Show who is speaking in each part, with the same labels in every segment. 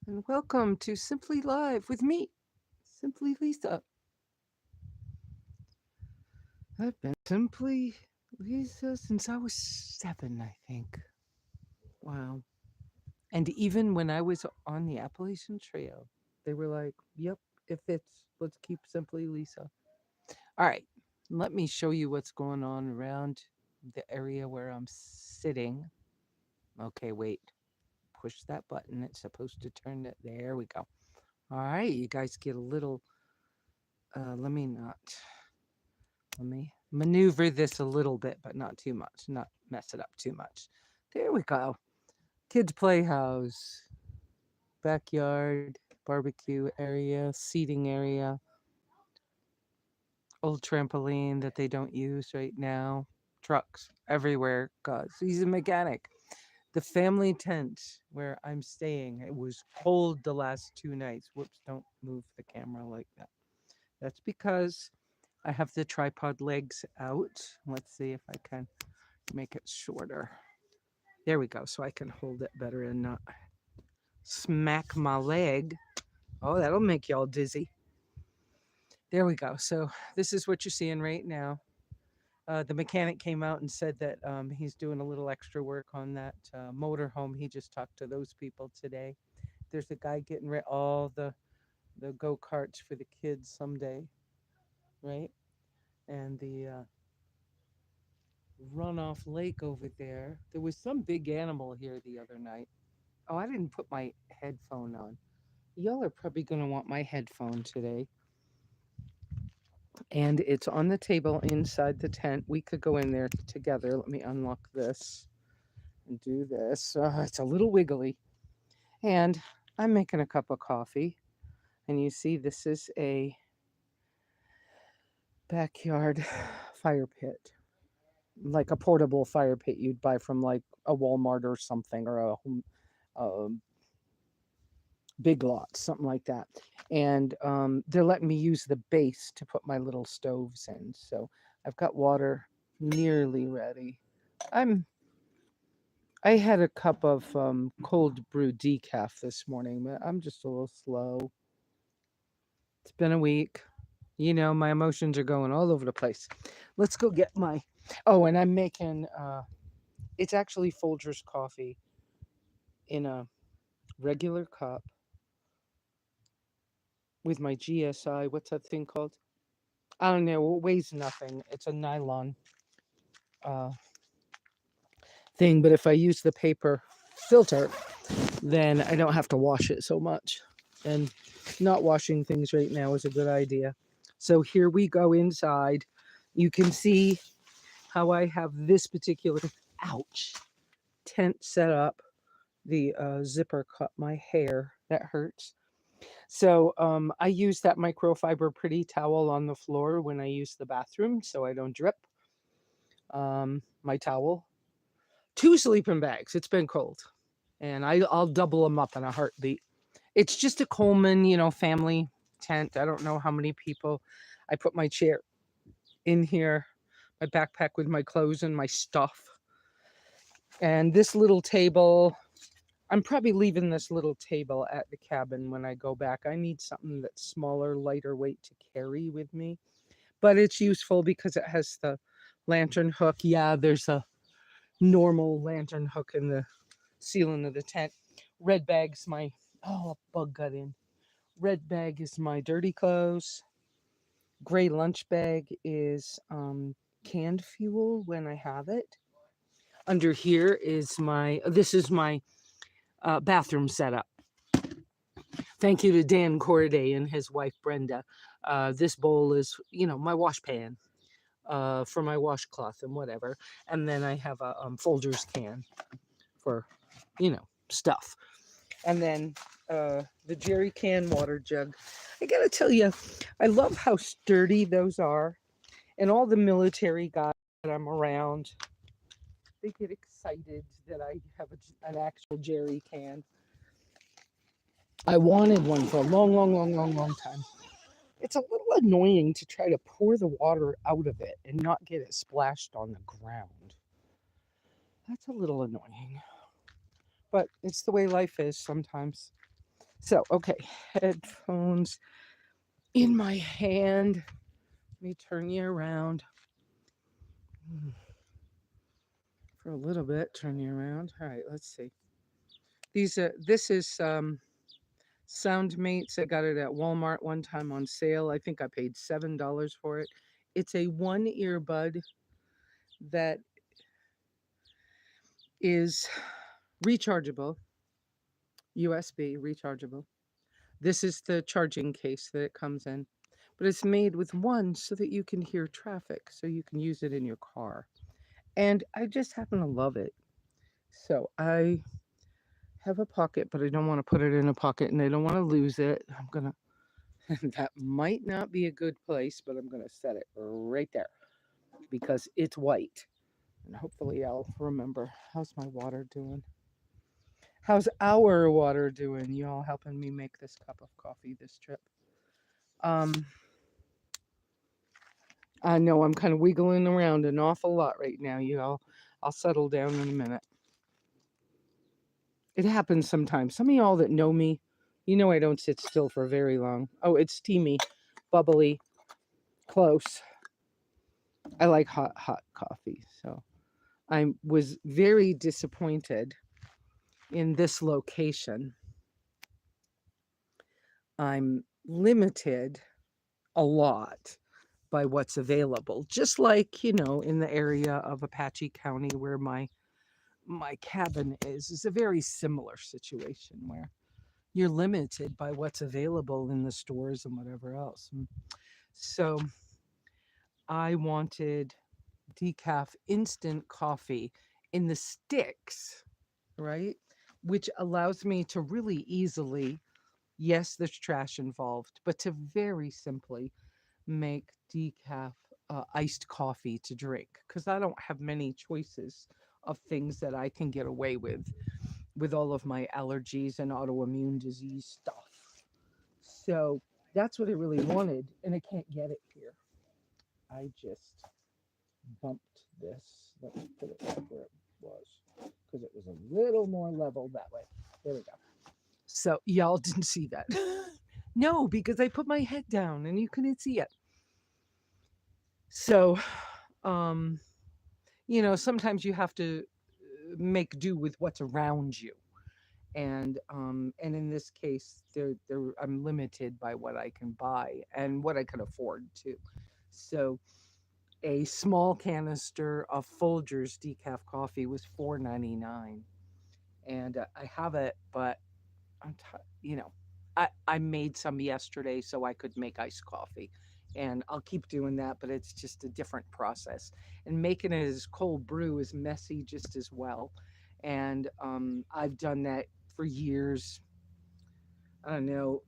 Speaker 1: and welcome to Simply Live with me, Simply Lesa. I've been Simply Lesa since I was 7, I think. Wow. And even when I was on the Appalachian Trail, they were like, yep, it fits. Let's keep Simply Lesa. All right, let me show you what's going on around the area where I'm sitting. Okay, wait. Push that button. It's supposed to turn it. There we go. All right, you guys get a little. Let me maneuver this a little bit, but not too much, not mess it up too much. There we go. Kids' playhouse, backyard, barbecue area, seating area, old trampoline that they don't use right now, trucks everywhere. God, he's a mechanic. The family tent where I'm staying, it was cold the last 2 nights. Whoops, don't move the camera like that. That's because I have the tripod legs out. Let's see if I can make it shorter. There we go, so I can hold it better and not smack my leg. Oh, that'll make y'all dizzy. There we go. So this is what you're seeing right now. The mechanic came out and said that he's doing a little extra work on that motor home. He just talked to those people today. There's a guy getting rid all the go karts for the kids someday, right? And the runoff lake over there. There was some big animal here the other night. Oh, I didn't put my headphone on. Y'all are probably going to want my headphone today. And it's on the table inside the tent. We could go in there together. Let me unlock this and do this. It's a little wiggly. And I'm making a cup of coffee. And you see, this is a backyard fire pit, like a portable fire pit you'd buy from like a Walmart or something, or a Big Lots, something like that. And they're letting me use the base to put my little stoves in. So I've got water nearly ready. I'm I had a cup of cold brew decaf this morning, but I'm just a little slow. It's been a week. You know, my emotions are going all over the place. Let's go get my. Oh, and I'm making. It's actually Folgers coffee in a regular cup with my GSI. What's that thing called? I don't know. It weighs nothing. It's a nylon uh, thing, but if I use the paper filter, then I don't have to wash it so much. And not washing things right now is a good idea. So here we go inside. You can see how I have this particular, ouch, tent set up. The zipper cut my hair. That hurts. So I use that microfiber pretty towel on the floor when I use the bathroom so I don't drip. My towel, 2 sleeping bags. It's been cold, and I'll double them up in a heartbeat. It's just a Coleman, family tent. I don't know how many people. I put my chair in here, my backpack with my clothes and my stuff, and this little table. I'm probably leaving this little table at the cabin when I go back. I need something that's smaller, lighter weight to carry with me, but it's useful because it has the lantern hook. Yeah, there's a normal lantern hook in the ceiling of the tent. Red bag's my, oh, a bug got in. Red bag is my dirty clothes. Gray lunch bag is canned fuel when I have it. Under here is this is my bathroom setup. Thank you to Dan Corday and his wife Brenda. This bowl is, my wash pan for my washcloth and whatever. And then I have a Folgers can for, stuff. And then the jerry can water jug. I gotta tell you, I love how sturdy those are. And all the military guys that I'm around, they get excited that I have an actual jerry can. I wanted one for a long, long, long, long, long time. It's a little annoying to try to pour the water out of it and not get it splashed on the ground. That's a little annoying. But it's the way life is sometimes. So, okay, headphones in my hand. Let me turn you around for a little bit. Turn you around. All right, let's see. This is Soundmates. I got it at Walmart one time on sale. I think I paid $7 for it. It's a one earbud that is rechargeable, USB rechargeable. This is the charging case that it comes in, but it's made with one so that you can hear traffic, so you can use it in your car. And I just happen to love it. So I have a pocket, but I don't want to put it in a pocket and I don't want to lose it. I'm going to, that might not be a good place, but I'm going to set it right there because it's white. And hopefully I'll remember. How's my water doing? How's our water doing? You all helping me make this cup of coffee this trip? Um, I know I'm kind of wiggling around an awful lot right now. You all, I'll settle down in a minute. It happens sometimes. Some of y'all that know me, you know I don't sit still for very long. Oh, it's steamy, bubbly, close. I like hot coffee. So I was very disappointed in this location. I'm limited a lot by what's available. Just like, in the area of Apache County where my cabin is a very similar situation where you're limited by what's available in the stores and whatever else. So I wanted decaf instant coffee in the sticks, right? Which allows me to really easily, yes, there's trash involved, but to very simply make decaf iced coffee to drink because I don't have many choices of things that I can get away with all of my allergies and autoimmune disease stuff. So that's what I really wanted, and I can't get it here. I just bumped this. Let me put it right where it was because it was a little more level that way. There we go. So y'all didn't see that. No, because I put my head down and you couldn't see it. So, um, sometimes you have to make do with what's around you. And in this case, I'm limited by what I can buy and what I can afford to. So a small canister of Folgers decaf coffee was $4.99, and I have it, but you know, I made some yesterday so I could make iced coffee, and I'll keep doing that, but it's just a different process. And making it as cold brew is messy just as well, and I've done that for years. I don't know,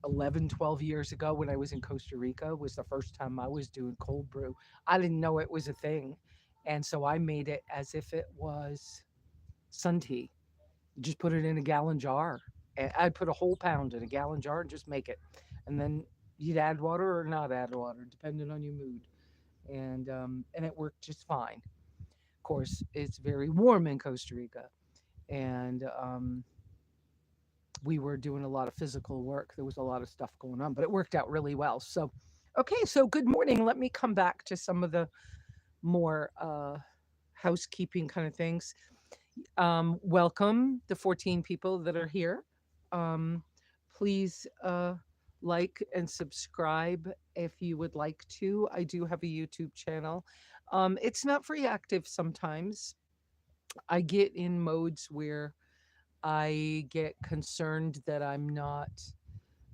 Speaker 1: 11, 12 years ago when I was in Costa Rica was the first time I was doing cold brew. I didn't know it was a thing. And so I made it as if it was sun tea. Just put it in a gallon jar. I'd put a whole pound in a gallon jar and just make it. And then you'd add water or not add water, depending on your mood. And it worked just fine. Of course, it's very warm in Costa Rica. And we were doing a lot of physical work. There was a lot of stuff going on, but it worked out really well. So, okay, so good morning. Let me come back to some of the more housekeeping kind of things. Welcome the 14 people that are here. Um, please like and subscribe if you would like to. I do have a YouTube channel. It's not very active sometimes. I get in modes where I get concerned that I'm not,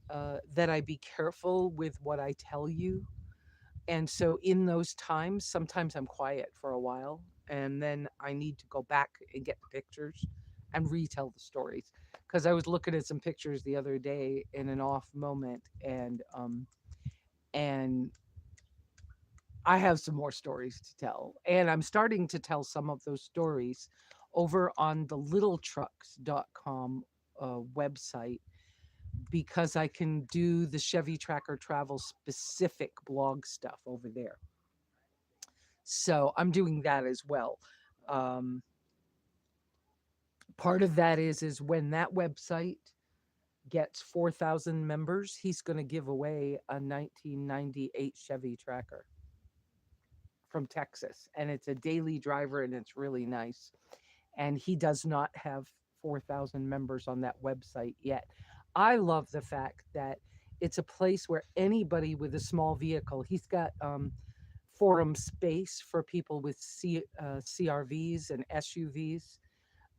Speaker 1: that I be careful with what I tell you. And so in those times, sometimes I'm quiet for a while and then I need to go back and get the pictures and retell the stories. Because I was looking at some pictures the other day in an off moment, and I have some more stories to tell. And I'm starting to tell some of those stories over on the littletrucks.com website because I can do the Chevy Tracker travel specific blog stuff over there. So I'm doing that as well. Um, Part of that is when that website gets 4,000 members, he's going to give away a 1998 Chevy Tracker from Texas. And it's a daily driver and it's really nice. And he does not have 4,000 members on that website yet. I love the fact that it's a place where anybody with a small vehicle, he's got forum space for people with CRVs and SUVs,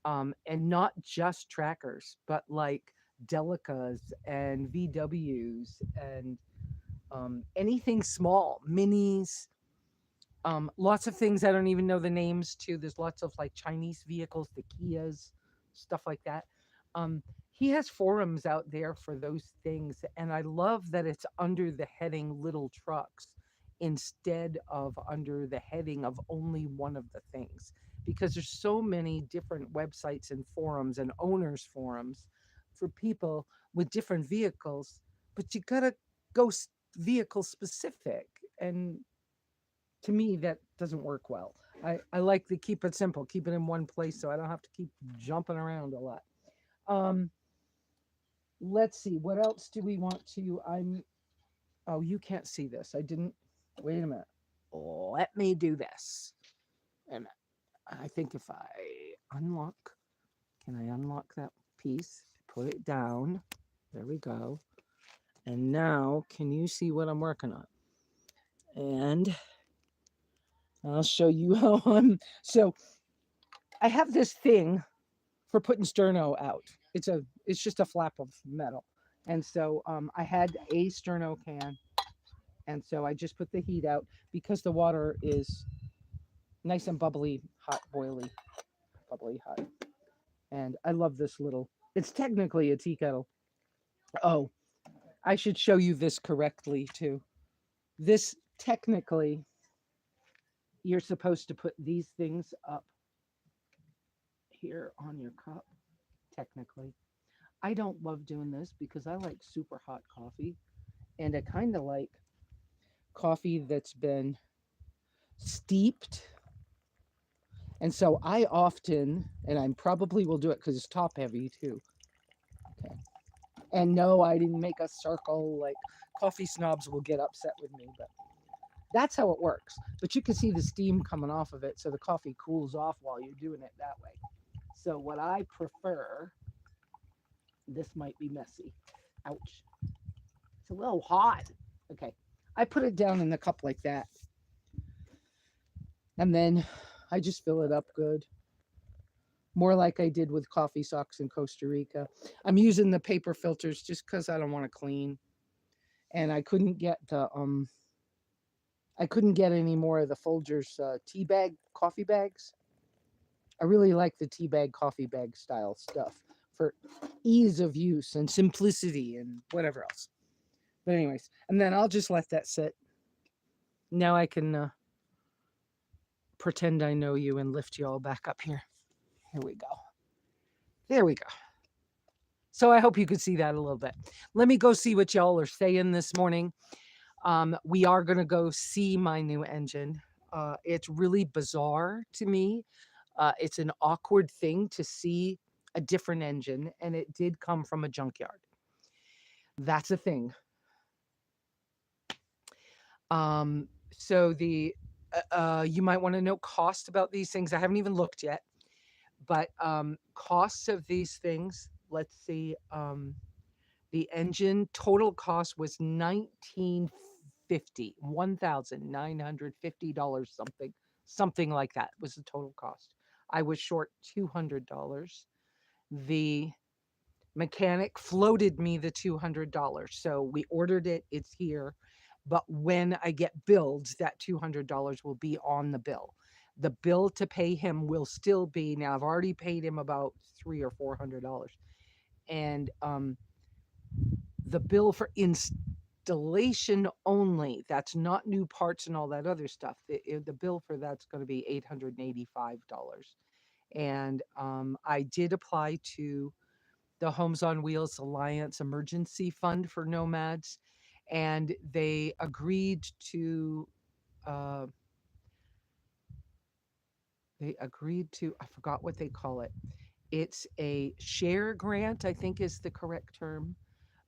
Speaker 1: and not just trackers, but like Delicas and VWs and anything small, minis, lots of things I don't even know the names to. There's lots of like Chinese vehicles, the Kias, stuff like that. Um, he has forums out there for those things, and I love that it's under the heading little trucks instead of under the heading of only one of the things, because there's so many different websites and forums and owners forums for people with different vehicles, but you gotta go vehicle specific. And to me that doesn't work well. I like to keep it simple, keep it in one place so I don't have to keep jumping around a lot. um let's see, what else do we want to, I'm, oh, you can't see this, I didn't, wait a minute, let me do this. Wait a minute. I think if I unlock, can I unlock that piece, put it down, there we go, and now can you see what I'm working on? And I'll show you how I'm, so I have this thing for putting sterno out. It's just a flap of metal. And so I had a sterno can, and so I just put the heat out because the water is nice and bubbly, hot, boily, bubbly hot. And I love this little. It's technically a tea kettle. Oh, I should show you this correctly too. This technically, you're supposed to put these things up here on your cup. Technically, I don't love doing this because I like super hot coffee, and I kind of like coffee that's been steeped. And so I often, and I probably will do it because it's top heavy too. Okay. And no, I didn't make a circle. Like coffee snobs will get upset with me, but that's how it works. But you can see the steam coming off of it, so the coffee cools off while you're doing it that way. So what I prefer, this might be messy. Ouch. It's a little hot. Okay. I put it down in the cup like that. And then I just fill it up good. More like I did with coffee socks in Costa Rica. I'm using the paper filters just because I don't want to clean. And I couldn't get any more of the Folgers tea bag coffee bags. I really like the tea bag coffee bag style stuff for ease of use and simplicity and whatever else. But anyways, and then I'll just let that sit. Now I can pretend I know you and lift you all back up here. Here we go. There we go. So I hope you could see that a little bit. Let me go see what y'all are saying this morning. We are going to go see my new engine. It's really bizarre to me. It's an awkward thing to see a different engine, and it did come from a junkyard. That's a thing. So you might want to know cost about these things. I haven't even looked yet, but costs of these things. Let's see. The engine total cost was $1,950 something like that was the total cost. I was short $200. The mechanic floated me the $200, so we ordered it. It's here, but when I get billed, that $200 will be on the bill. The bill to pay him will still be, now I've already paid him about $300 or $400, and the bill for installation only, that's not new parts and all that other stuff. The bill for that's going to be $885. And I did apply to the Homes on Wheels Alliance Emergency Fund for Nomads, and they agreed to. Uh, I forgot what they call it. It's a share grant, I think is the correct term,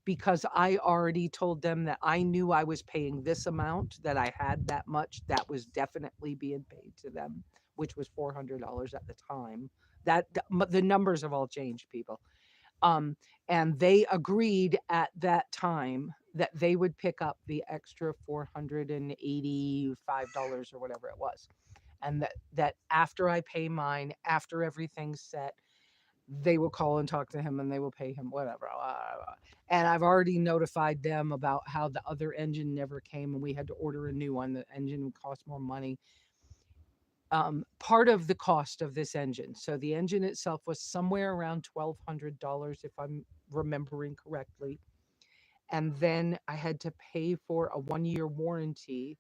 Speaker 1: because I already told them that I knew I was paying this amount, that I had that much, that was definitely being paid to them, which was $400 at the time. The numbers have all changed, people. Um, and they agreed at that time that they would pick up the extra $485 or whatever it was. And that after I pay mine, after everything's set, they will call and talk to him and they will pay him whatever. And I've already notified them about how the other engine never came and we had to order a new one. The engine would cost more money. Part of the cost of this engine. So the engine itself was somewhere around $1,200, if I'm remembering correctly. And then I had to pay for a 1 year warranty.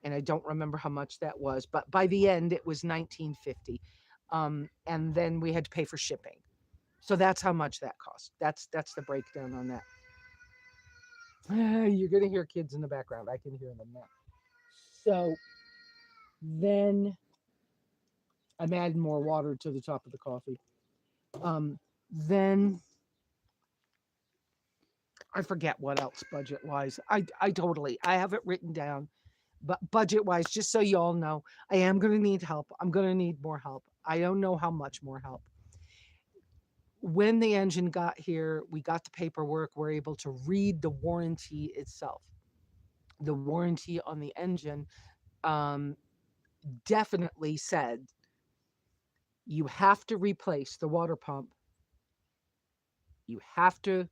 Speaker 1: And I don't remember how much that was, but by the end it was 1950. And then we had to pay for shipping. So that's how much that cost. That's the breakdown on that. You're gonna hear kids in the background. I can hear them now. So then I'm adding more water to the top of the coffee. Then I forget what else budget wise. I have it written down, but budget wise, just so you all know, I am gonna need help. I'm gonna need more help. I don't know how much more help. When the engine got here, we got the paperwork. We're able to read the warranty itself. The warranty on the engine um, definitely said you have to replace the water pump. You have to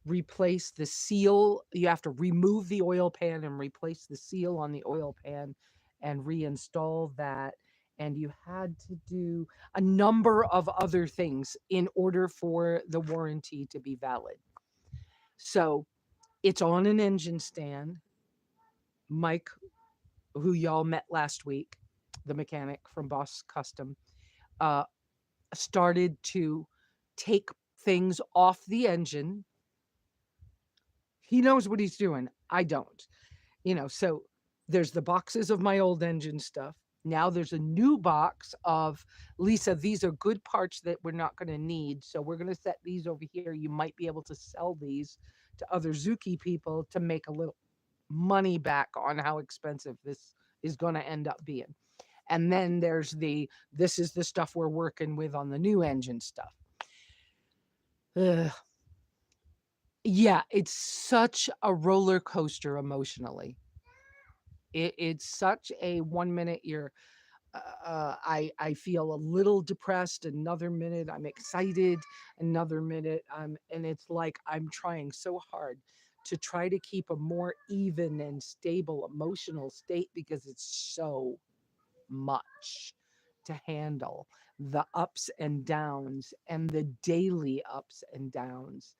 Speaker 1: replace the seal. You have to remove the oil pan and replace the seal on the oil pan and reinstall that. And you had to do a number of other things in order for the warranty to be valid. So it's on an engine stand. Mike, who y'all met last week, the mechanic from Boss Custom, uh, started to take things off the engine. He knows what he's doing. I don't. So there's the boxes of my old engine stuff. Now there's a new box of Lesa. These are good parts that we're not going to need. So we're going to set these over here. You might be able to sell these to other Zuki people to make a little money back on how expensive this is going to end up being. And then there's this is the stuff we're working with on the new engine stuff. Ugh. Yeah, it's such a roller coaster emotionally. It's such a 1 minute I feel a little depressed. Another minute I'm excited. Another minute and it's like I'm trying so hard to try to keep a more even and stable emotional state because it's so much to handle, the ups and downs and the daily ups and downs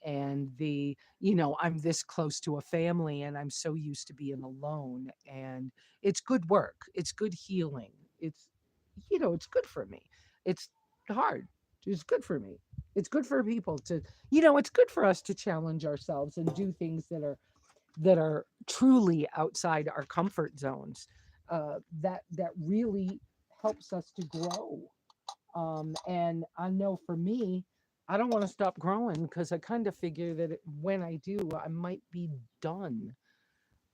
Speaker 1: and I'm this close to a family and I'm so used to being alone, and it's good work, it's good healing, it's good for me. It's hard, it's good for me, it's good for people to, it's good for us to challenge ourselves and do things that are truly outside our comfort zones, that really helps us to grow. And I know for me, I don't want to stop growing because I kind of figure that when I do, I might be done.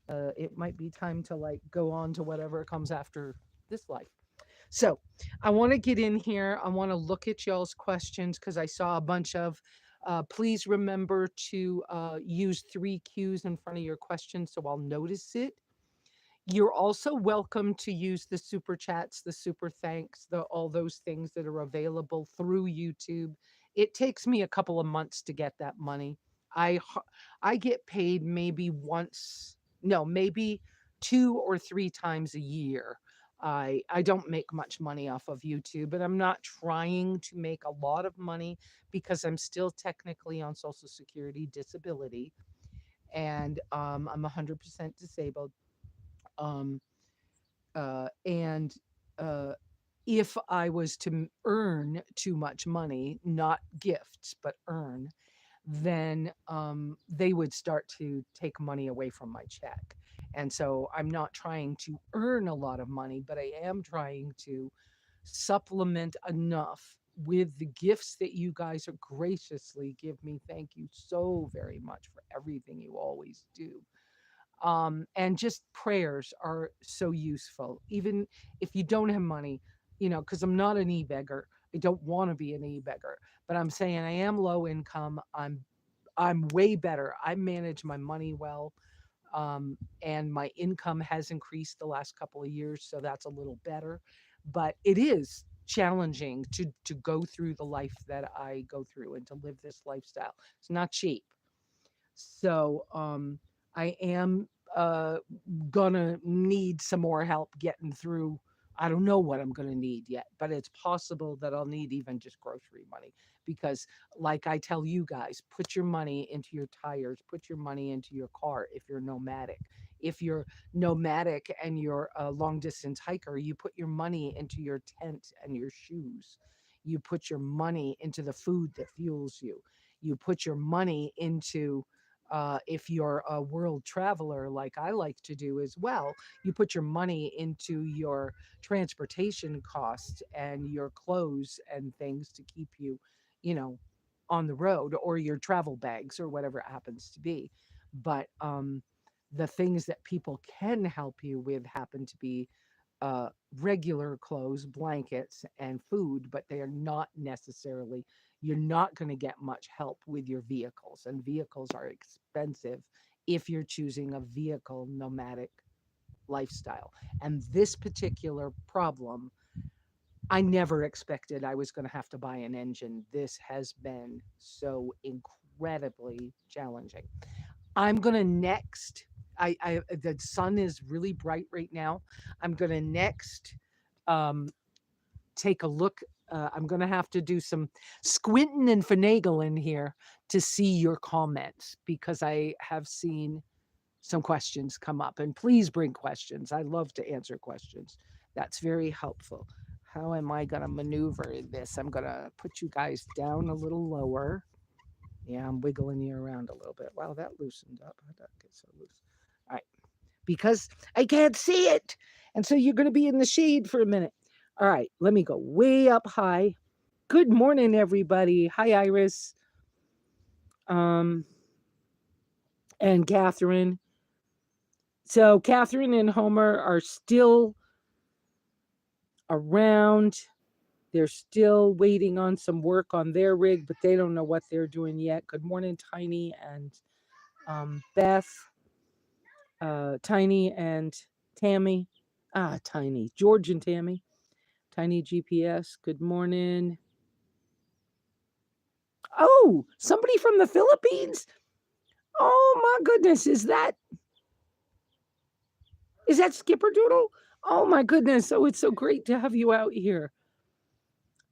Speaker 1: It might be time to like go on to whatever comes after this life. So I want to get in here. I want to look at y'all's questions because I saw a bunch of. Please remember to use 3 Qs in front of your question so I'll notice it. You're also welcome to use the super chats, the super thanks, all those things that are available through YouTube. It takes me a couple of months to get that money. I get paid maybe once, no, maybe 2 or 3 times a year. I don't make much money off of YouTube, and I'm not trying to make a lot of money because I'm still technically on Social Security disability, and I'm 100% disabled. Um, and if I was to earn too much money, not gifts, but earn, then they would start to take money away from my check. And so I'm not trying to earn a lot of money, but I am trying to supplement enough with the gifts that you guys are graciously give me. Thank you so very much for everything you always do. And just prayers are so useful, even if you don't have money, because I'm not an e-beggar. I don't want to be an e-beggar, but I'm saying I am low income. I'm way better. I manage my money well, and my income has increased the last couple of years, so that's a little better. But it is challenging to go through the life that I go through and to live this lifestyle. It's not cheap. So I am gonna need some more help getting through. I don't know what I'm gonna need yet, but it's possible that I'll need even just grocery money because, like I tell you guys, put your money into your tires, put your money into your car if you're nomadic. If you're nomadic and you're a long distance hiker, you put your money into your tent and your shoes. You put your money into the food that fuels you. You put your money into if you're a world traveler like I like to do as well, you put your money into your transportation costs and your clothes and things to keep you, you know, on the road, or your travel bags or whatever it happens to be. But the things that people can help you with happen to be uh, regular clothes, blankets, and food, but they are not necessarily, you're not going to get much help with your vehicles. And vehicles are expensive if you're choosing a vehicle nomadic lifestyle. And this particular problem, I never expected I was going to have to buy an engine. This has been so incredibly challenging. I'm gonna next. The sun is really bright right now. I'm gonna next um, take a look. I'm gonna have to do some squinting and finagling here to see your comments because I have seen some questions come up. And please bring questions. I love to answer questions. That's very helpful. How am I gonna maneuver this? I'm gonna put you guys down a little lower. Yeah, I'm wiggling you around a little bit. Wow, that loosened up. How'd that get so loose? All right, because I can't see it. And so you're going to be in the shade for a minute. All right, let me go way up high. Good morning, everybody. Hi, Iris. Um, and Catherine. So Catherine and Homer are still around. They're still waiting on some work on their rig, but they don't know what they're doing yet. Good morning, Tiny and Beth. Tiny and Tammy. Tiny. George and Tammy. Tiny GPS. Good morning. Oh, somebody from the Philippines. Oh my goodness. Is that Skipper Doodle? Oh my goodness. Oh, it's so great to have you out here.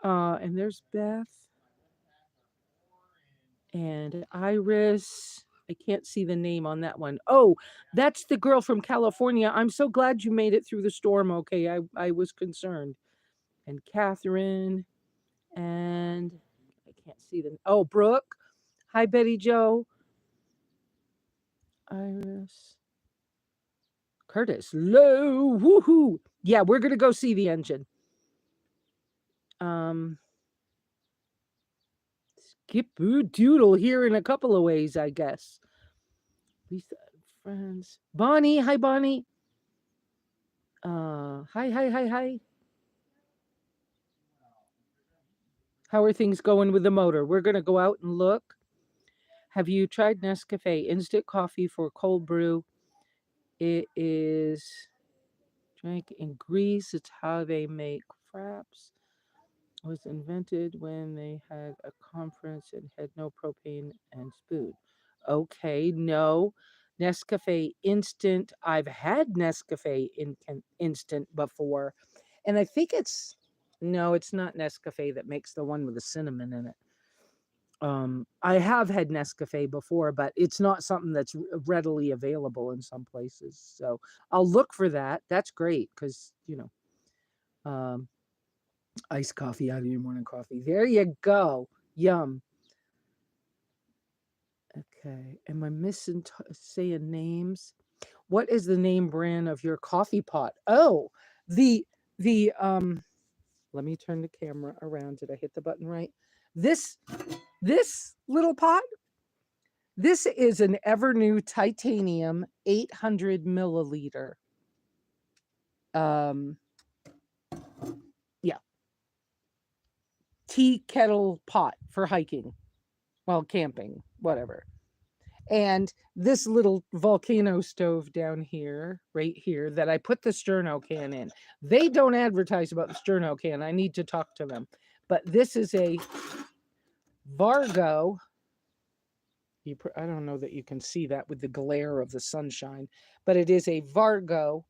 Speaker 1: And there's Beth and Iris. I can't see the name on that one. Oh, that's the girl from California. I'm so glad you made it through the storm. Okay, I was concerned. And Catherine, and I can't see them. Oh, Brooke. Hi, Betty Joe. Iris. Curtis. Low. Woohoo. Yeah, we're going to go see the engine. Skipper Doodle here in a couple of ways, I guess. Lisa, friends. Bonnie. Hi, Bonnie. Hi. How are things going with the motor? We're going to go out and look. Have you tried Nescafe instant coffee for cold brew? It is drank in Greece. It's how they make fraps. It was invented when they had a conference and had no propane and spoon. Okay, no. Nescafe instant. I've had Nescafe instant before. And I think no, it's not Nescafe that makes the one with the cinnamon in it. I have had Nescafe before, but it's not something that's readily available in some places. So I'll look for that. That's great because, iced coffee out of your morning coffee. There you go. Yum. Okay. Am I missing saying names? What is the name brand of your coffee pot? Oh, the Let me turn the camera around. Did I hit the button right? This little pot, this is an Evernew titanium 800 milliliter. Yeah, tea kettle pot for hiking, well, camping, whatever. And this little volcano stove down here, right here, that I put the sterno can in. They don't advertise about the sterno can. I need to talk to them. But this is a Vargo. I don't know that you can see that with the glare of the sunshine, but it is a Vargo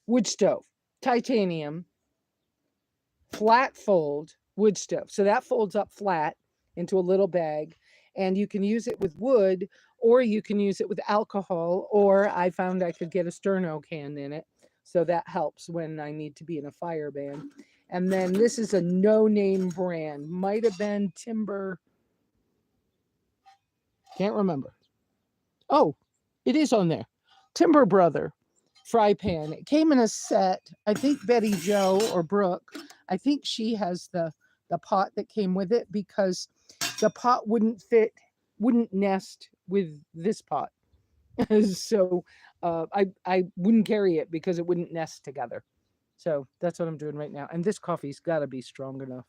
Speaker 1: wood stove, titanium, flat fold wood stove. So that folds up flat into a little bag, and you can use it with wood, or you can use it with alcohol, or I found I could get a sterno can in it. So that helps when I need to be in a fire ban. And then this is a no-name brand. Might have been Timber. Can't remember. Oh, it is on there. Timber Brother fry pan. It came in a set. I think Betty Joe or Brooke, I think she has the pot that came with it, because the pot wouldn't nest with this pot. So I wouldn't carry it because it wouldn't nest together. So that's what I'm doing right now. And this coffee's got to be strong enough.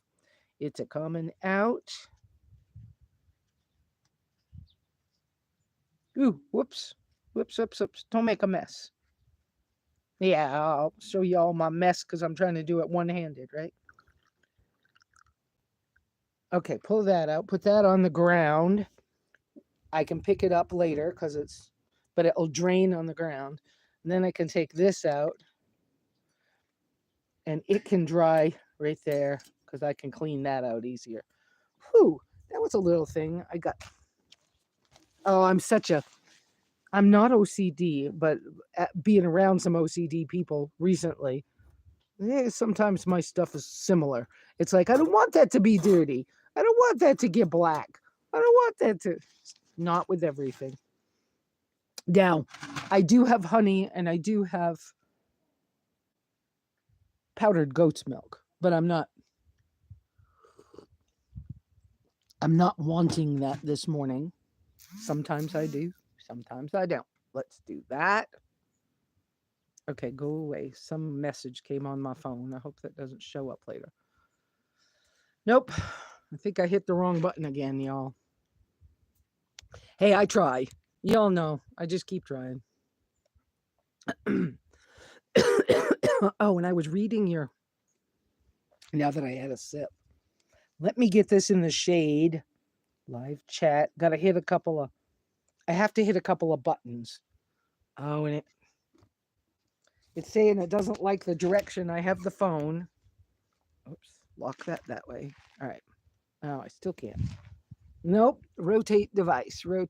Speaker 1: It's a coming out. Ooh, whoops. Whoops. Don't make a mess. Yeah, I'll show you all my mess because I'm trying to do it one-handed, right? Okay, pull that out. Put that on the ground. I can pick it up later but it'll drain on the ground. And then I can take this out and it can dry right there because I can clean that out easier. Whew, that was a little thing I got. Oh, I'm not OCD, but being around some OCD people recently, sometimes my stuff is similar. It's like, I don't want that to be dirty. I don't want that to get black. I don't want that to... Not with everything. Now, I do have honey and I do have powdered goat's milk, but I'm not wanting that this morning. Sometimes I do, sometimes I don't. Let's do that. Okay, go away. Some message came on my phone. I hope that doesn't show up later. Nope. I think I hit the wrong button again, y'all. Hey, I try. Y'all know. I just keep trying. Oh, and I was reading your... Now that I had a sip. Let me get this in the shade. Live chat. I have to hit a couple of buttons. Oh, and it's saying it doesn't like the direction I have the phone. Oops. Lock that way. All right. Oh, I still can't. Nope. Rotate device. Well,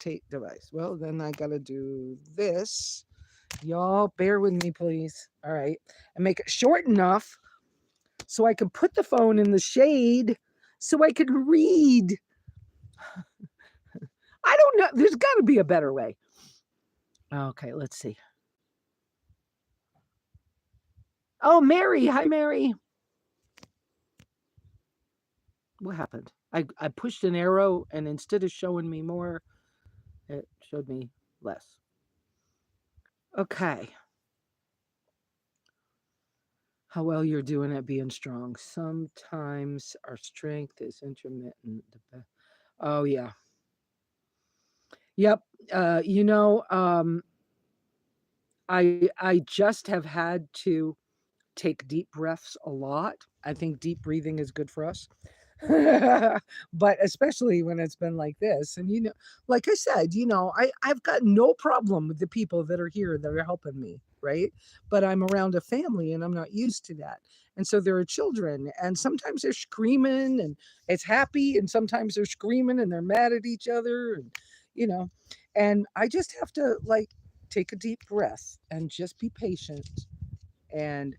Speaker 1: then I got to do this. Y'all bear with me, please. All right. And make it short enough so I can put the phone in the shade so I can read. I don't know. There's got to be a better way. Okay, let's see. Oh, Mary. Hi, Mary. What happened? I pushed an arrow, and instead of showing me more, it showed me less. Okay. How well you're doing at being strong. Sometimes our strength is intermittent. Oh, yeah. Yep. I just have had to take deep breaths a lot. I think deep breathing is good for us. But especially when it's been like this. And, like I said, I've got no problem with the people that are here that are helping me, right? But I'm around a family and I'm not used to that. And so there are children, and sometimes they're screaming and it's happy, and sometimes they're screaming and they're mad at each other, and, and I just have to take a deep breath and just be patient and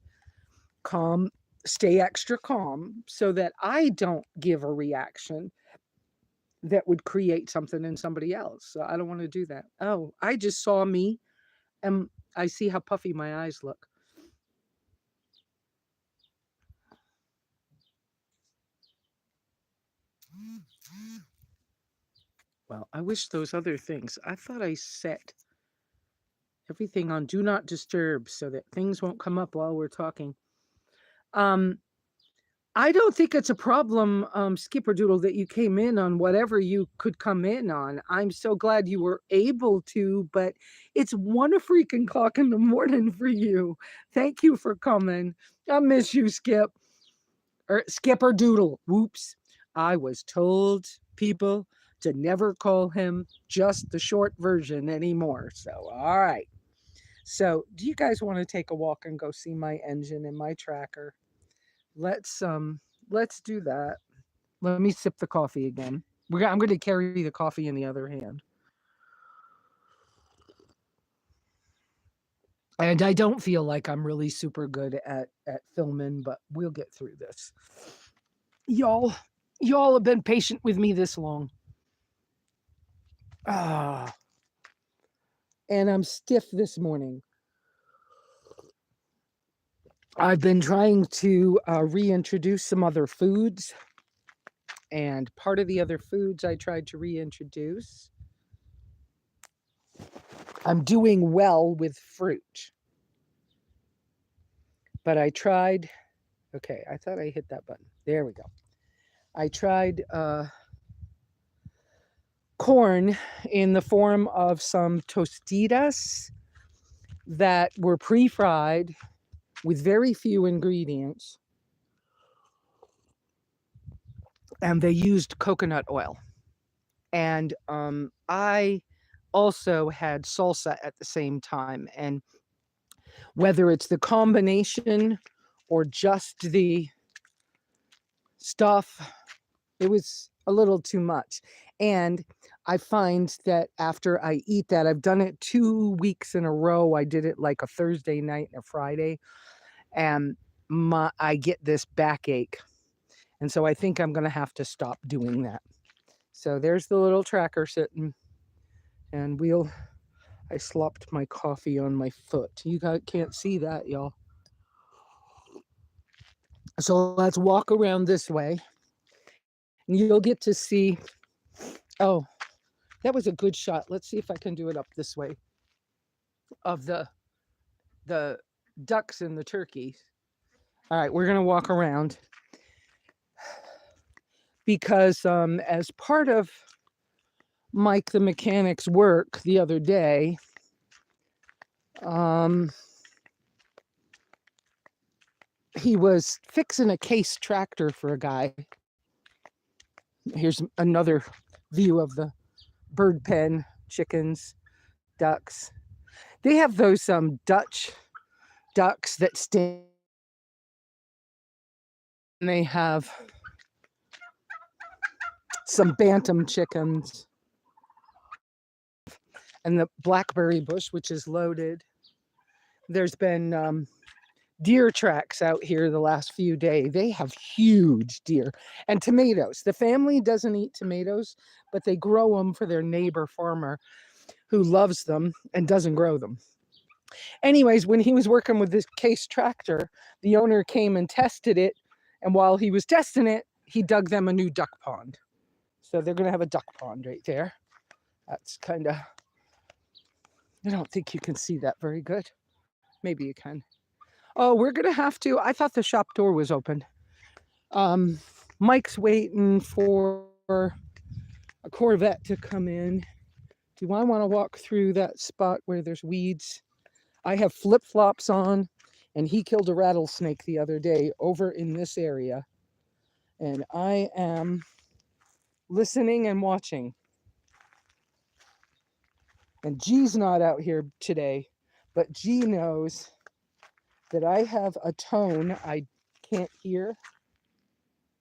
Speaker 1: calm, stay extra calm so that I don't give a reaction that would create something in somebody else. So I don't want to do that. Oh, I just saw me and I see how puffy my eyes look. Well, I wish those other things. I thought I set everything on do not disturb so that things won't come up while we're talking. Um, I don't think it's a problem, Skipper Doodle, that you came in on whatever you could come in on. I'm so glad you were able to, but it's 1:00 in the morning for you. Thank you for coming. I miss you, Skip. Or Skipper Doodle. Whoops. I was told, people, to never call him just the short version anymore. So, all right. So, do you guys want to take a walk and go see my engine and my tracker? Let's do that. Let me sip the coffee again. I'm going to carry the coffee in the other hand. And I don't feel like I'm really super good at filming, but we'll get through this. Y'all have been patient with me this long. Ah. And I'm stiff this morning. I've been trying to reintroduce some other foods. And part of the other foods I tried to reintroduce, I'm doing well with fruit. But I tried, okay, I thought I hit that button. There we go. I tried corn in the form of some tostitas that were pre-fried with very few ingredients. And they used coconut oil. And I also had salsa at the same time. And whether it's the combination or just the stuff, it was a little too much. And I find that after I eat that, I've done it 2 weeks in a row. I did it like a Thursday night and a Friday. And I get this backache. And so I think I'm going to have to stop doing that. So there's the little tracker sitting. And I slopped my coffee on my foot. You guys can't see that, y'all. So let's walk around this way. And you'll get to see, oh, that was a good shot. Let's see if I can do it up this way of the ducks and the turkeys. All right, we're going to walk around because as part of Mike the mechanic's work the other day, he was fixing a case tractor for a guy. Here's another view of the bird pen, chickens, ducks. They have those Dutch ducks that stand. And they have some bantam chickens. And the blackberry bush, which is loaded. There's been deer tracks out here the last few days. They have huge deer. And tomatoes. The family doesn't eat tomatoes, but they grow them for their neighbor farmer who loves them and doesn't grow them. Anyways, when he was working with this case tractor, the owner came and tested it. And while he was testing it, he dug them a new duck pond. So they're going to have a duck pond right there. That's kind of, I don't think you can see that very good. Maybe you can. Oh, we're going to have to, I thought the shop door was open. Mike's waiting for a Corvette to come in. Do I want to walk through that spot where there's weeds? I have flip-flops on, and he killed a rattlesnake the other day over in this area. And I am listening and watching. And G's not out here today, but G knows that I have a tone I can't hear.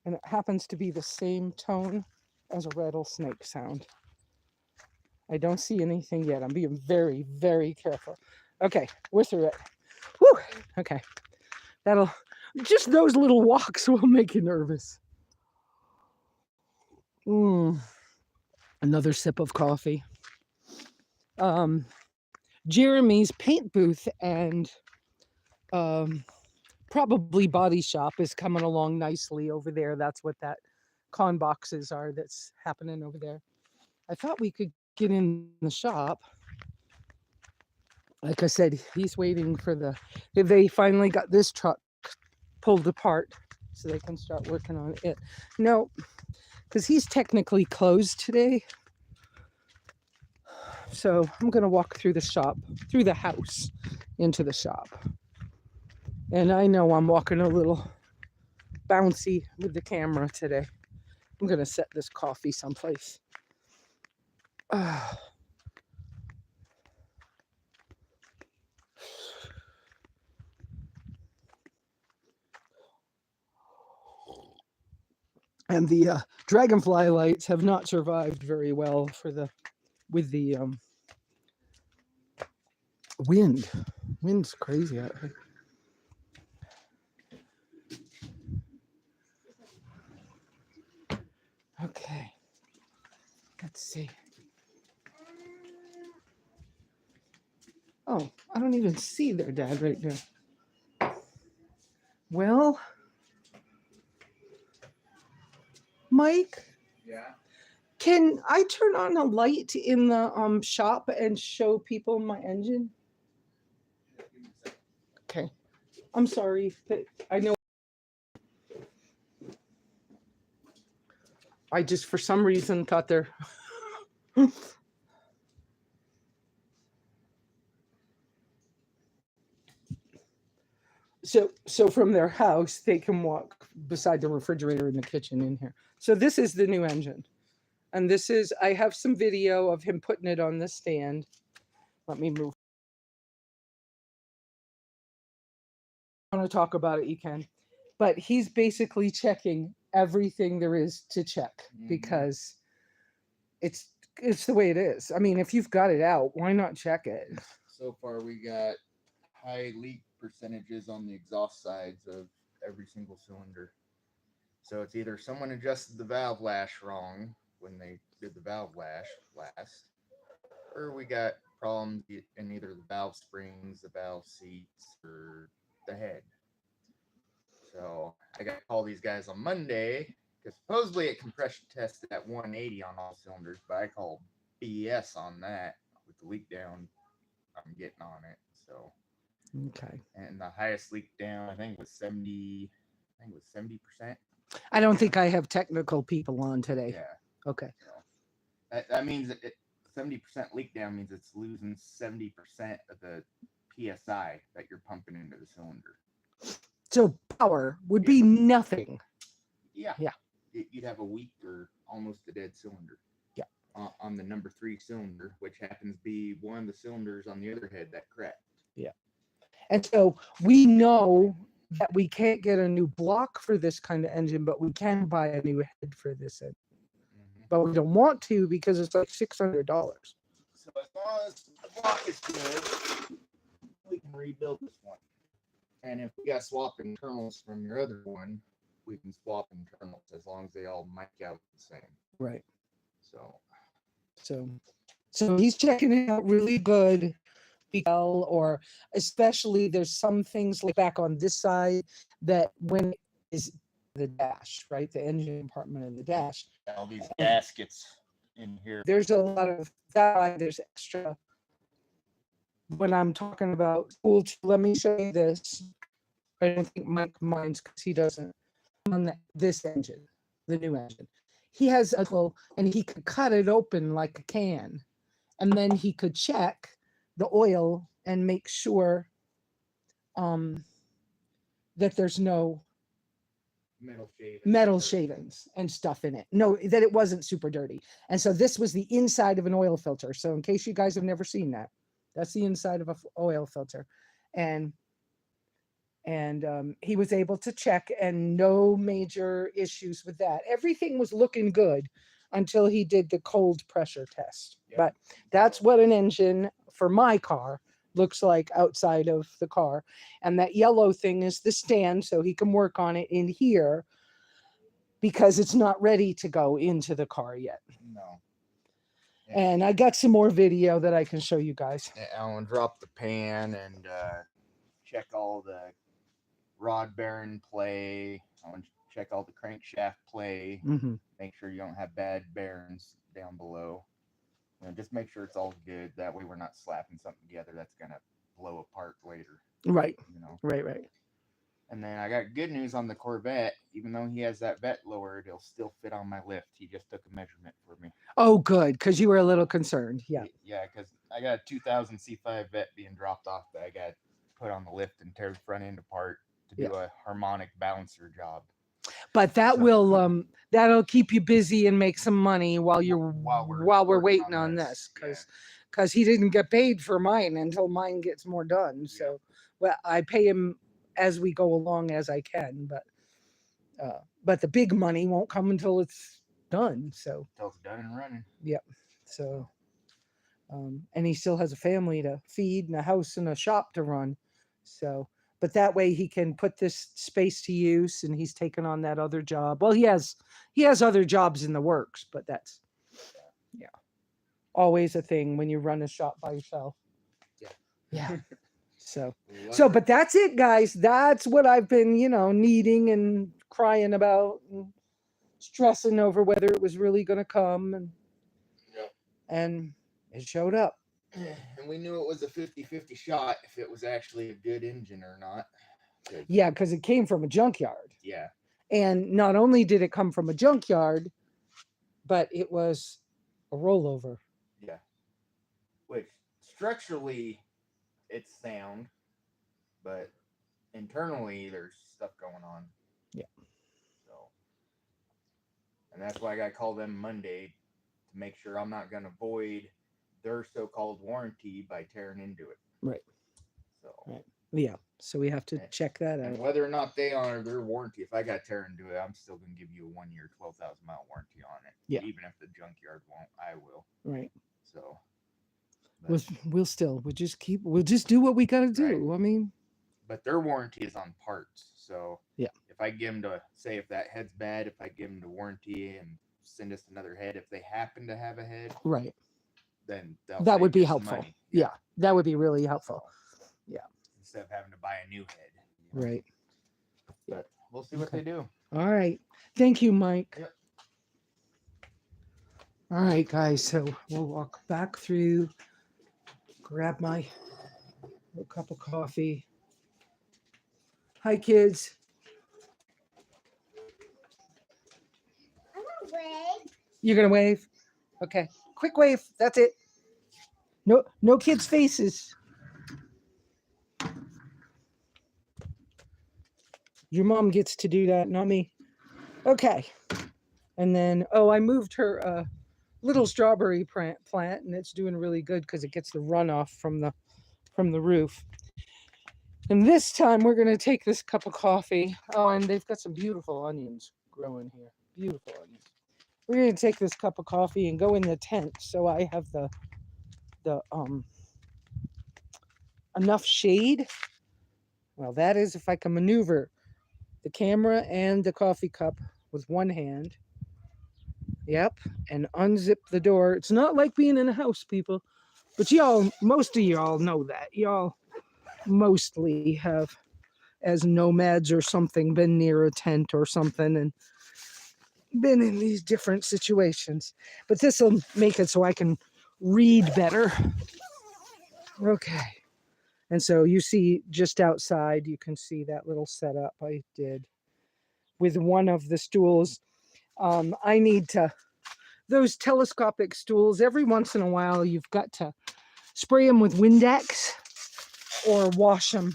Speaker 1: And it happens to be the same tone as a rattlesnake sound. I don't see anything yet. I'm being very, very careful. Okay, we're through it. Whew, okay. Just those little walks will make you nervous. Another sip of coffee. Jeremy's paint booth and probably body shop is coming along nicely over there. That's what that con boxes are that's happening over there. I thought we could get in the shop. Like I said, he's waiting for they finally got this truck pulled apart so they can start working on it. No, because he's technically closed today. So I'm going to walk through the shop, through the house, into the shop. And I know I'm walking a little bouncy with the camera today. I'm going to set this coffee someplace. And the dragonfly lights have not survived very well with the wind. Wind's crazy out here. Okay, let's see. Oh, I don't even see their dad right now. Well, Mike?
Speaker 2: Yeah.
Speaker 1: Can I turn on a light in the shop and show people my engine? Okay. I'm sorry. I know. I just, for some reason, thought they're... So from their house, they can walk beside the refrigerator in the kitchen in here. So this is the new engine. And this is, I have some video of him putting it on the stand. Let me move. I want to talk about it, you can. But he's basically checking everything there is to check because it's the way it is. I mean, if you've got it out, why not check it?
Speaker 2: So far, we got high leak percentages on the exhaust sides of every single cylinder. So it's either someone adjusted the valve lash wrong when they did the valve lash last, or we got problems in either the valve springs, the valve seats, or the head. So I got to call these guys on Monday because supposedly it compression tested at 180 on all cylinders, but I called BS on that with the leak down I'm getting on it. So
Speaker 1: okay.
Speaker 2: And the highest leak down I think was 70%.
Speaker 1: I don't think I have technical people on today.
Speaker 2: Yeah.
Speaker 1: Okay.
Speaker 2: So that means 70% leak down means it's losing 70% of the PSI that you're pumping into the cylinder.
Speaker 1: So power would be nothing.
Speaker 2: Yeah.
Speaker 1: Yeah.
Speaker 2: You'd have a weak or almost a dead cylinder.
Speaker 1: Yeah.
Speaker 2: On the number 3 cylinder, which happens to be one of the cylinders on the other head that cracked.
Speaker 1: Yeah. And so we know that we can't get a new block for this kind of engine, but we can buy a new head for this engine. But we don't want to because it's like $600.
Speaker 2: So as long as the block is good, we can rebuild this one. And if we got to swap internals from your other one, we can swap internals as long as they all mic out the same.
Speaker 1: Right.
Speaker 2: So
Speaker 1: he's checking it out really good. Or especially there's some things like back on this side that when it is the dash, right? The engine compartment of the dash.
Speaker 2: All these gaskets in here.
Speaker 1: There's a lot of that. There's extra. When I'm talking about let me show you this. I don't think Mike minds because he doesn't. On this engine, the new engine, he has a little, and he could cut it open like a can, and then he could check the oil and make sure that there's no metal shavings and stuff in it. No, that it wasn't super dirty. And so this was the inside of an oil filter. So in case you guys have never seen that, that's the inside of an oil filter. And he was able to check and no major issues with that. Everything was looking good until he did the cold pressure test. Yep. But that's what an engine for my car looks like outside of the car. And that yellow thing is the stand, so he can work on it in here because it's not ready to go into the car yet.
Speaker 2: No.
Speaker 1: And I got some more video that I can show you guys.
Speaker 2: I want to drop the pan and check all the rod bearing play. I want to check all the crankshaft play.
Speaker 1: Mm-hmm.
Speaker 2: Make sure you don't have bad bearings down below. Just make sure it's all good. That way we're not slapping something together that's gonna blow apart later.
Speaker 1: Right. Right.
Speaker 2: And then I got good news on the Corvette. Even though he has that vet lowered, it'll still fit on my lift. He just took a measurement for me.
Speaker 1: Oh, good, because you were a little concerned. Yeah.
Speaker 2: Yeah, because I got a 2000 C5 vet being dropped off that I got put on the lift and tear the front end apart to do a harmonic balancer job.
Speaker 1: But that will that'll keep you busy and make some money while we're waiting on this, because he didn't get paid for mine until mine gets more done. So well, I pay him as we go along as I can, but the big money won't come until it's done. So
Speaker 2: until it's done and running.
Speaker 1: Yep. So and he still has a family to feed and a house and a shop to run. So but that way he can put this space to use, and he's taken on that other job. Well, he has other jobs in the works, but that's always a thing when you run a shop by yourself. Yeah. So but that's it, guys. That's what I've been, needing and crying about and stressing over whether it was really going to come, and it showed up.
Speaker 2: And we knew it was a 50-50 shot if it was actually a good engine or not.
Speaker 1: Yeah, because it came from a junkyard.
Speaker 2: Yeah.
Speaker 1: And not only did it come from a junkyard, but it was a rollover.
Speaker 2: Yeah. Which structurally it's sound, but internally there's stuff going on.
Speaker 1: Yeah.
Speaker 2: So, and that's why I got to call them Monday to make sure I'm not going to void their so-called warranty by tearing into it.
Speaker 1: Right.
Speaker 2: So.
Speaker 1: Right. Yeah. So we have to check that out.
Speaker 2: And whether or not they honor their warranty, if I got to tear into it, I'm still going to give you a 1 year, 12,000 mile warranty on it.
Speaker 1: Yeah.
Speaker 2: Even if the junkyard won't, I will.
Speaker 1: Right.
Speaker 2: So.
Speaker 1: We'll just do what we got to do.
Speaker 2: Right.
Speaker 1: I mean.
Speaker 2: But their warranty is on parts. So.
Speaker 1: Yeah.
Speaker 2: If I give them to, say, if that head's bad, if I give them to warranty and send us another head, if they happen to have a head.
Speaker 1: Right.
Speaker 2: Then
Speaker 1: that would be helpful. Yeah, that would be really helpful. Yeah.
Speaker 2: Instead of having to buy a new head.
Speaker 1: Right.
Speaker 2: But we'll see what they do.
Speaker 1: All right. Thank you, Mike.
Speaker 2: Yep.
Speaker 1: All right, guys. So we'll walk back through, grab my little cup of coffee. Hi, kids.
Speaker 3: I'm gonna wave.
Speaker 1: You're gonna wave? Okay. Quick wave. That's it. No kids' faces. Your mom gets to do that, not me. Okay. And then, I moved her little strawberry plant, and it's doing really good because it gets the runoff from the roof. And this time we're going to take this cup of coffee. Oh, and they've got some beautiful onions growing here. Beautiful onions. We're going to take this cup of coffee and go in the tent so I have the enough shade. Well, that is if I can maneuver the camera and the coffee cup with one hand. Yep, and unzip the door. It's not like being in a house, people, but most of y'all know that. Y'all mostly have, as nomads or something, been near a tent or something and been in these different situations. But this will make it so I can read better. Okay. And so you see just outside, you can see that little setup I did with one of the stools. I need those telescopic stools, every once in a while, you've got to spray them with Windex or wash them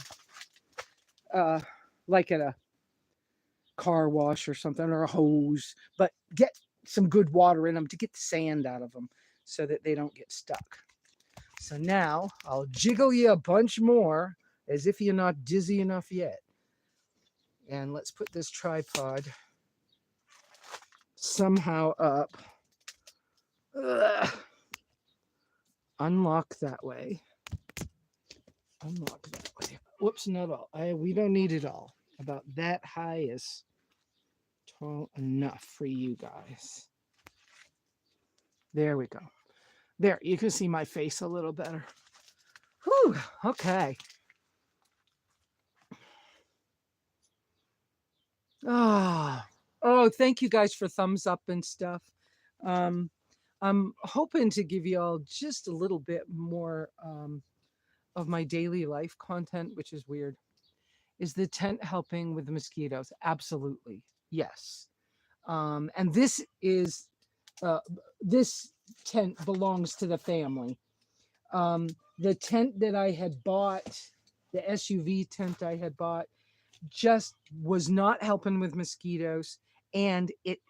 Speaker 1: like at a car wash or something, or a hose, but get some good water in them to get the sand out of them so that they don't get stuck. So now I'll jiggle you a bunch more as if you're not dizzy enough yet. And let's put this tripod somehow up. Ugh. Unlock that way. Unlock that way. Whoops, not all. We don't need it all. About that high is tall enough for you guys. There we go. There, you can see my face a little better. Whew, okay. Ah, oh, thank you guys for thumbs up and stuff. Um, I'm hoping to give you all just a little bit more of my daily life content, which is weird. Is the tent helping with the mosquitoes? Absolutely, yes. And this is uh, this tent belongs to the family. Um, the tent that I had bought, the SUV tent I had bought, just was not helping with mosquitoes, and it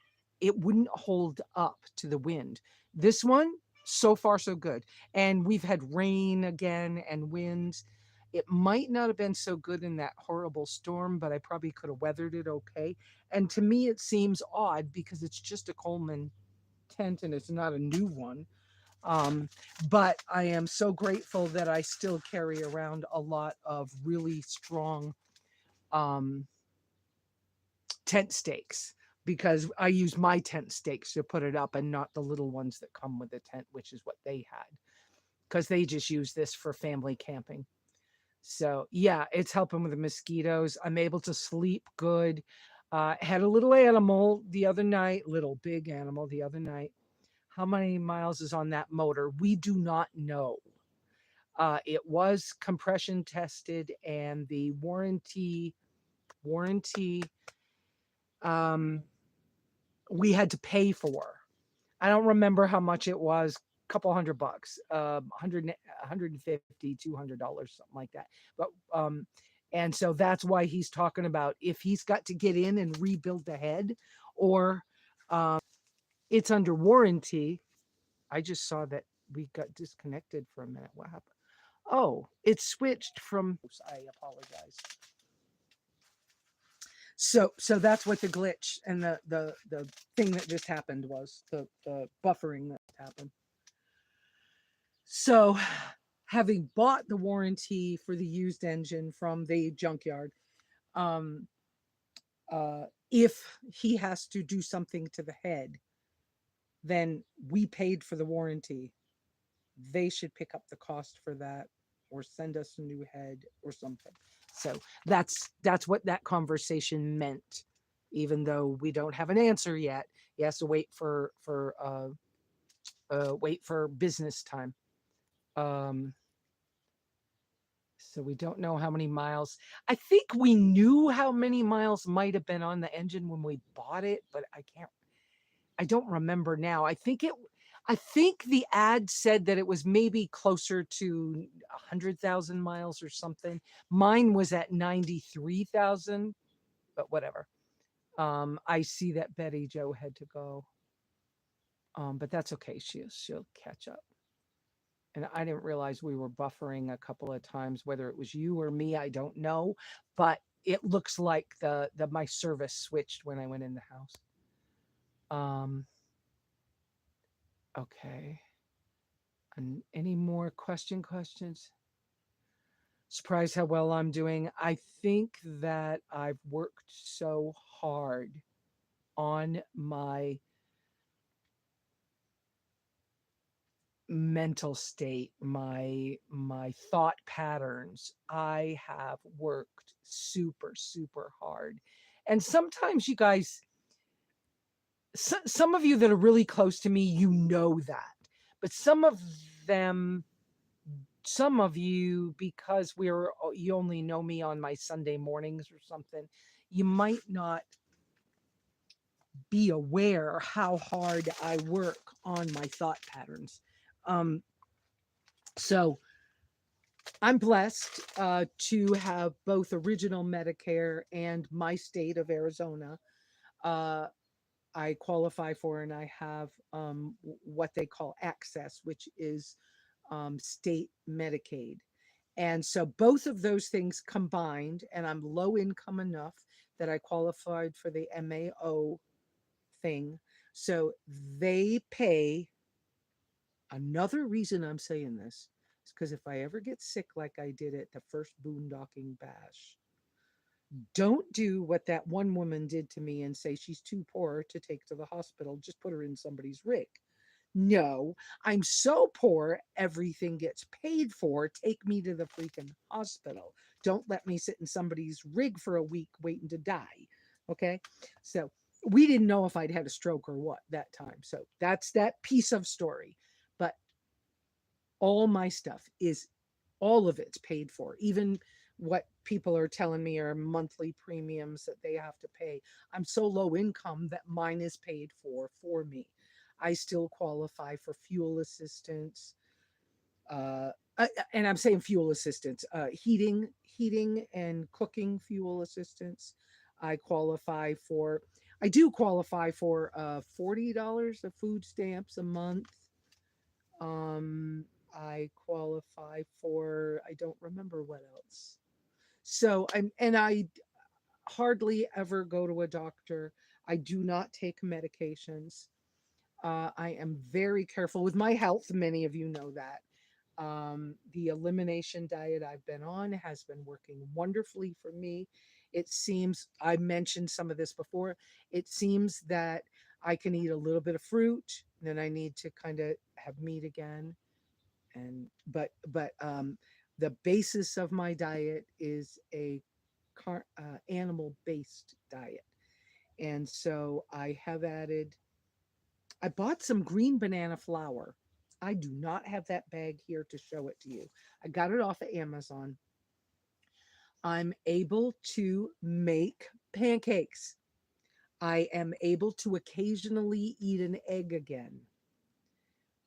Speaker 1: wouldn't hold up to the wind. This one, so far so good. And we've had rain again and winds. It might not have been so good in that horrible storm, but I probably could have weathered it okay. And to me it seems odd because it's just a Coleman tent and it's not a new one. But I am so grateful that I still carry around a lot of really strong um, tent stakes, because I use my tent stakes to put it up and not the little ones that come with the tent, which is what they had, because they just use this for family camping. So yeah, it's helping with the mosquitoes. I'm able to sleep good. Had a little animal the other night, little big animal the other night. How many miles is on that motor? We do not know. It was compression tested, and the warranty we had to pay for. I don't remember how much it was, a couple $100, 150, $200, something like that. But and so that's why he's talking about if he's got to get in and rebuild the head, or it's under warranty. I just saw that we got disconnected for a minute. What happened? Oh, it switched from. I apologize. So that's what the glitch and the thing that just happened was the buffering that happened. So having bought the warranty for the used engine from the junkyard, um, if he has to do something to the head, then we paid for the warranty. They should pick up the cost for that or send us a new head or something. So that's what that conversation meant. Even though we don't have an answer yet, he has to wait for business time. Um, so we don't know how many miles. I think we knew how many miles might have been on the engine when we bought it, but I don't remember now. I think the ad said that it was maybe closer to 100,000 miles or something. Mine was at 93,000, but whatever. I see that Betty Joe had to go. But that's okay. She'll catch up. And I didn't realize we were buffering a couple of times, whether it was you or me, I don't know. But it looks like the my service switched when I went in the house. Okay. And any more questions? Surprised how well I'm doing. I think that I've worked so hard on my mental state, my thought patterns. I have worked super hard. And sometimes you guys, some of you that are really close to me, you know that. But some of you, because you only know me on my Sunday mornings or something, you might not be aware how hard I work on my thought patterns. So I'm blessed to have both original Medicare and my state of Arizona. Uh, I qualify for, and I have what they call access, which is state Medicaid. And so both of those things combined, and I'm low income enough that I qualified for the MAO thing. So they pay. Another reason I'm saying this is because if I ever get sick like I did at the first boondocking bash, don't do what that one woman did to me and say she's too poor to take to the hospital. Just put her in somebody's rig. No, I'm so poor, everything gets paid for. Take me to the freaking hospital. Don't let me sit in somebody's rig for a week waiting to die. Okay. So we didn't know if I'd had a stroke or what that time. So that's that piece of story. But all my stuff is, all of it's paid for. Even what people are telling me are monthly premiums that they have to pay. I'm so low income that mine is paid for me. I still qualify for fuel assistance. Uh, and I'm saying fuel assistance, heating and cooking fuel assistance. I qualify for, I do qualify for $40 of food stamps a month. Um, I qualify for, I don't remember what else. So I hardly ever go to a doctor. I do not take medications. I am very careful with my health. Many of you know that. The elimination diet I've been on has been working wonderfully for me. It seems, I mentioned some of this before, it seems that I can eat a little bit of fruit, then I need to kind of have meat again. And the basis of my diet is a animal based diet. And so I have added, I bought some green banana flour. I do not have that bag here to show it to you. I got it off of Amazon. I'm able to make pancakes. I am able to occasionally eat an egg again.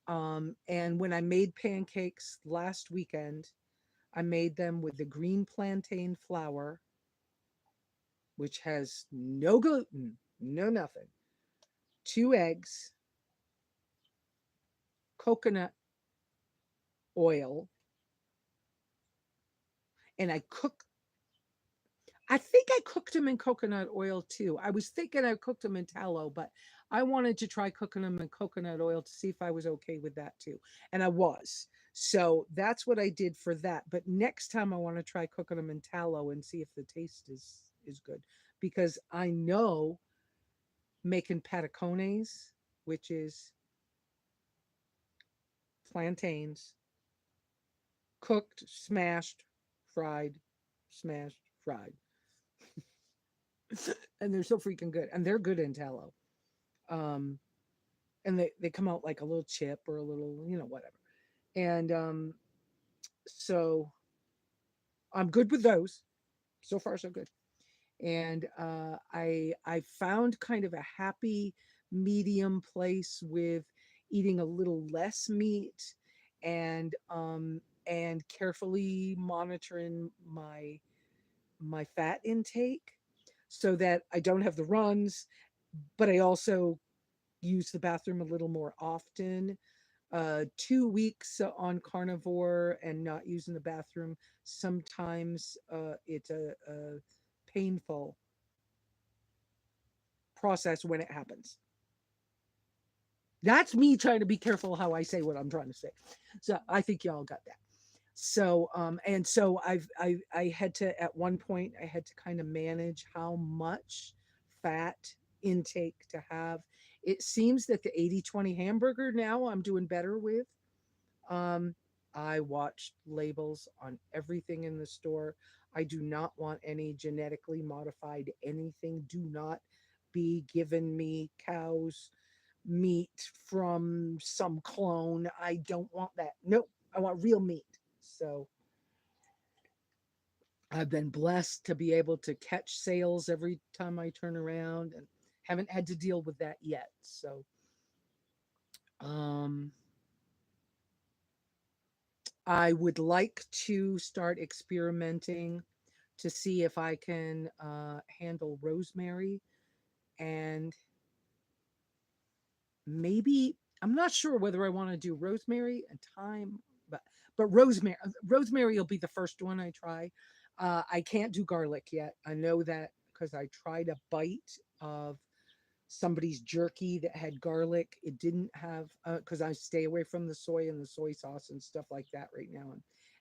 Speaker 1: And when I made pancakes last weekend, I made them with the green plantain flour, which has no gluten, no nothing, two eggs, coconut oil, and I think I cooked them in coconut oil too. I was thinking I cooked them in tallow, but I wanted to try cooking them in coconut oil to see if I was okay with that too. And I was. So that's what I did for that. But next time I want to try cooking them in tallow and see if the taste is good, because I know making patacones, which is plantains cooked, smashed, fried, smashed, fried. And they're so freaking good. And they're good in tallow. Um, and they come out like a little chip or a little, whatever. And so I'm good with those. So far, so good. And I found kind of a happy medium place with eating a little less meat and carefully monitoring my fat intake so that I don't have the runs, but I also use the bathroom a little more often. 2 weeks on carnivore and not using the bathroom, sometimes it's a painful process when it happens. That's me trying to be careful how I say what I'm trying to say. So I think y'all got that. So and so I had to, at one point I had to kind of manage how much fat intake to have. It seems that the 80/20 hamburger now I'm doing better with. Um, I watched labels on everything in the store. I do not want any genetically modified anything. Do not be giving me cows meat from some clone. I don't want that. Nope. I want real meat. So I've been blessed to be able to catch sales every time I turn around and haven't had to deal with that yet. So um I would like to start experimenting to see if I can handle rosemary and maybe, I'm not sure whether I want to do rosemary and thyme, but rosemary will be the first one I try. I can't do garlic yet. I know that because I tried a bite of somebody's jerky that had garlic. It didn't have, because I stay away from the soy and the soy sauce and stuff like that right now,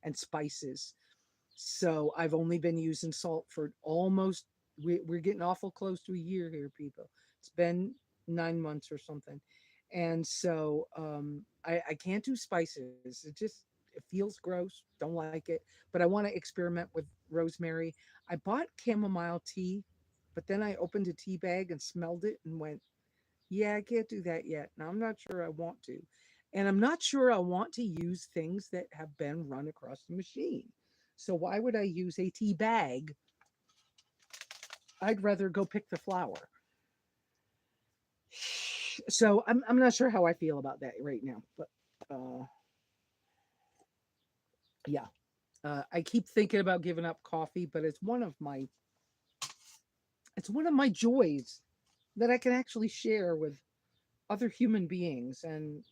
Speaker 1: and spices. So I've only been using salt for almost, we're getting awful close to a year here, people. It's been 9 months or something. And so I can't do spices. It feels gross. Don't like it. But I want to experiment with rosemary. I bought chamomile tea, but then I opened a tea bag and smelled it and went, yeah, I can't do that yet. Now I'm not sure I want to. And I'm not sure I want to use things that have been run across the machine. So why would I use a tea bag? I'd rather go pick the flower. So I'm not sure how I feel about that right now. But uh, yeah, I keep thinking about giving up coffee, but it's one of my joys that I can actually share with other human beings. And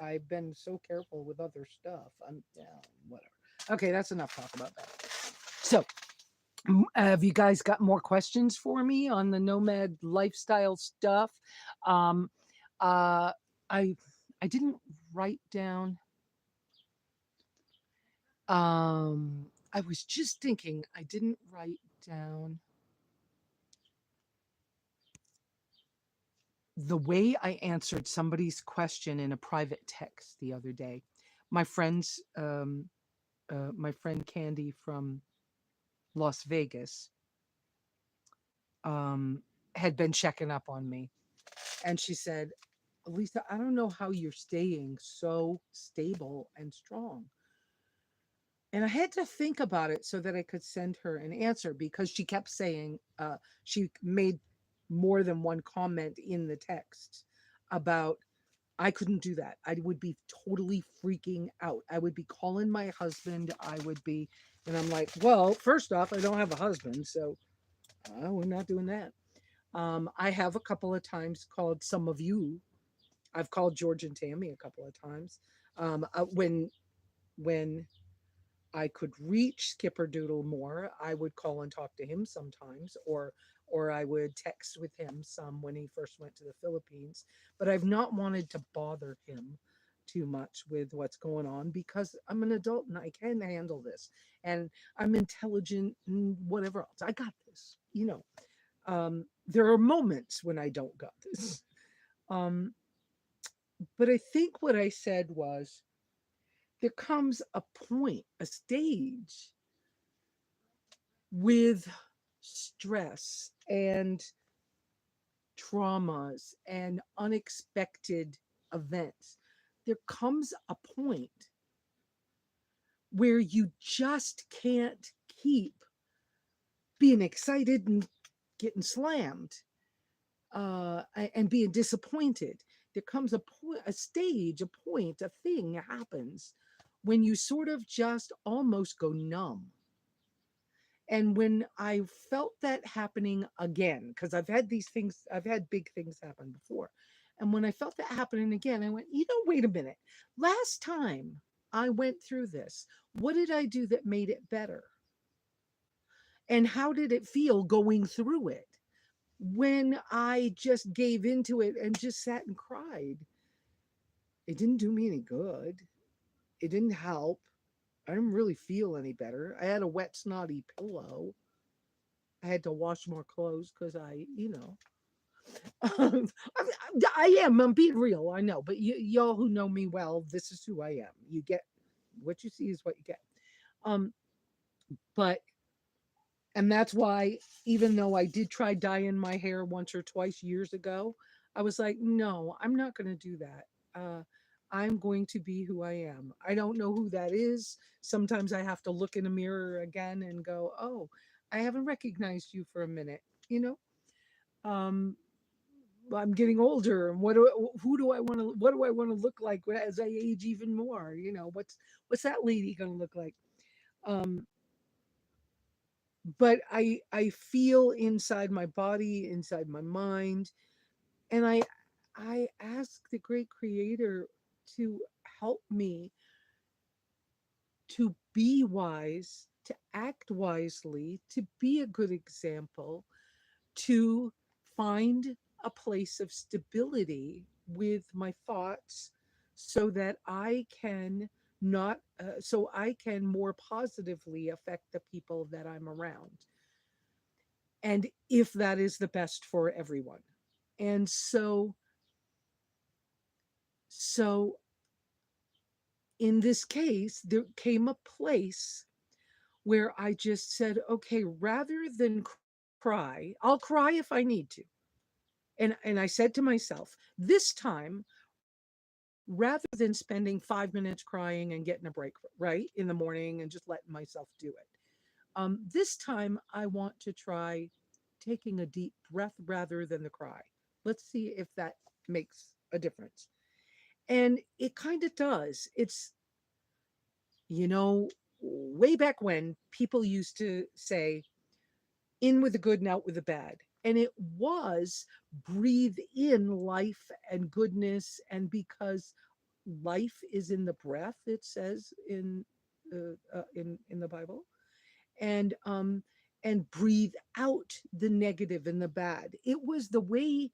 Speaker 1: I've been so careful with other stuff. I'm yeah, whatever. Okay, that's enough talk about that. So, have you guys got more questions for me on the nomad lifestyle stuff? Um, uh, I I didn't write down. I was just thinking I didn't write down the way I answered somebody's question in a private text the other day. My friends, my friend Candy from Las Vegas, um, had been checking up on me, and she said, "Lisa, I don't know how you're staying so stable and strong." And I had to think about it so that I could send her an answer because she kept saying, she made more than one comment in the text about I couldn't do that. I would be totally freaking out. I would be calling my husband. I would be, and I'm like, well, first off, I don't have a husband, so we're not doing that. I have a couple of times called some of you. I've called George and Tammy a couple of times. When I could reach Skipper Doodle more, I would call and talk to him sometimes, or I would text with him some when he first went to the Philippines. But I've not wanted to bother him too much with what's going on because I'm an adult and I can handle this, and I'm intelligent and whatever else. I got this. There are moments when I don't got this. Um, but I think what I said was there comes a point, a stage with stress and traumas and unexpected events. There comes a point where you just can't keep being excited and getting slammed and being disappointed. There comes a point, a stage, a point, a thing happens when you sort of just almost go numb. And when I felt that happening again, because I've had big things happen before. And when I felt that happening again, I went, wait a minute. Last time I went through this, what did I do that made it better? And how did it feel going through it? When I just gave into it and just sat and cried, it didn't do me any good. It didn't help. I didn't really feel any better. I had a wet, snotty pillow. I had to wash more clothes because I am. I'm being real. I know, but y'all who know me well, this is who I am. You get what you see is what you get. Um, but and that's why, even though I did try dyeing my hair once or twice years ago, I was like, no, I'm not going to do that. I'm going to be who I am. I don't know who that is. Sometimes I have to look in a mirror again and go, oh, I haven't recognized you for a minute. You know, um, I'm getting older, and who do I want to? What do I want to look like as I age even more? What's that lady going to look like? Um, but I feel inside my body, inside my mind, and I ask the great creator to help me to be wise, to act wisely, to be a good example, to find a place of stability with my thoughts so that I can not so I can more positively affect the people that I'm around, and if that is the best for everyone. And so So in this case, there came a place where I just said, okay, rather than cry, I'll cry if I need to. And I said to myself, this time, rather than spending 5 minutes crying and getting a break, right, in the morning and just letting myself do it, this time I want to try taking a deep breath rather than the cry. Let's see if that makes a difference. And it kind of does. It's, you know, way back when people used to say, in with the good and out with the bad. And it was breathe in life and goodness. And because life is in the breath, it says in the Bible, and breathe out the negative and the bad. It was the way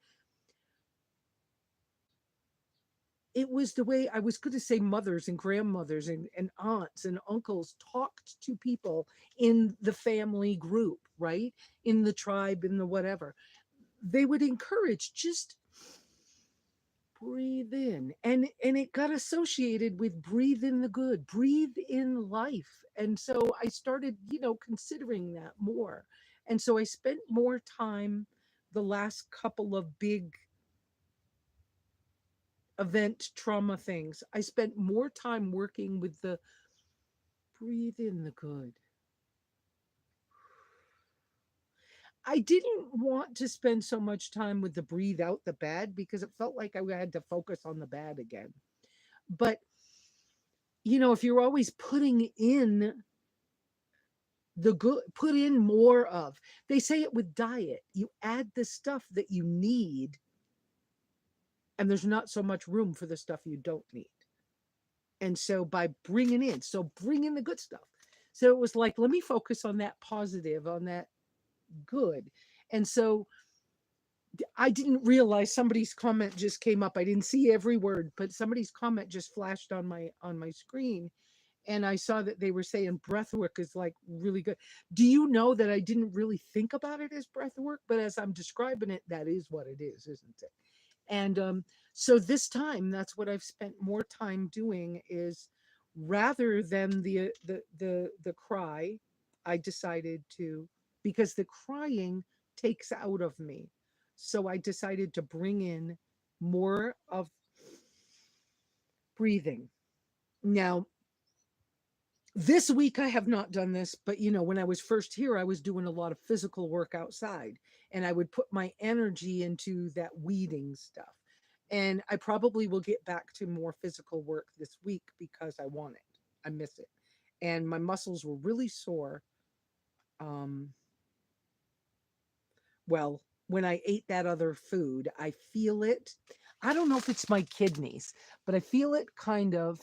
Speaker 1: I was going to say mothers and grandmothers and aunts and uncles talked to people in the family group, right? In the tribe, in the whatever. They would encourage, just breathe in. And it got associated with breathe in the good, breathe in life. And so I started, considering that more. And so I spent more time the last couple of big event trauma things. I spent more time working with the breathe in the good. I didn't want to spend so much time with the breathe out the bad because it felt like I had to focus on the bad again. But, if you're always putting in the good, put in more of, they say it with diet, you add the stuff that you need, and there's not so much room for the stuff you don't need. And so by bring in the good stuff. So it was like, let me focus on that positive, on that good. And so I didn't realize somebody's comment just came up. I didn't see every word, but somebody's comment just flashed on my screen, and I saw that they were saying breath work is like really good. Do you know that I didn't really think about it as breath work, but as I'm describing it, that is what it is, isn't it? And so this time, that's what I've spent more time doing, is rather than the cry, I decided to, because the crying takes out of me. So I decided to bring in more of breathing. Now, this week I have not done this, but when I was first here, I was doing a lot of physical work outside, and I would put my energy into that weeding stuff. And I probably will get back to more physical work this week because I want it. I miss it. And my muscles were really sore. Um, well, when I ate that other food, I feel it. I don't know if it's my kidneys, but I feel it kind of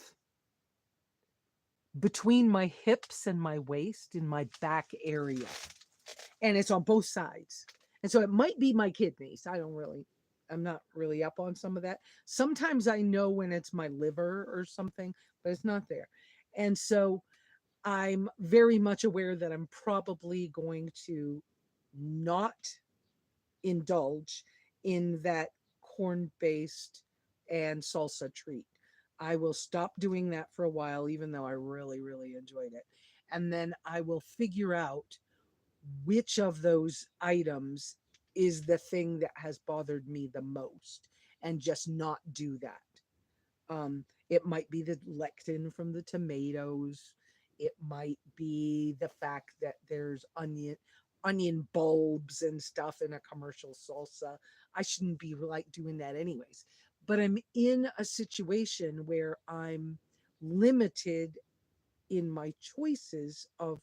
Speaker 1: between my hips and my waist in my back area. And it's on both sides. And so it might be my kidneys. I'm not really up on some of that. Sometimes I know when it's my liver or something, but it's not there. And so I'm very much aware that I'm probably going to not indulge in that corn based and salsa treat. I will stop doing that for a while, even though I really, really enjoyed it. And then I will figure out which of those items is the thing that has bothered me the most, and just not do that. It might be the lectin from the tomatoes. It might be the fact that there's onion bulbs and stuff in a commercial salsa. I shouldn't be like doing that anyways. But I'm in a situation where I'm limited in my choices of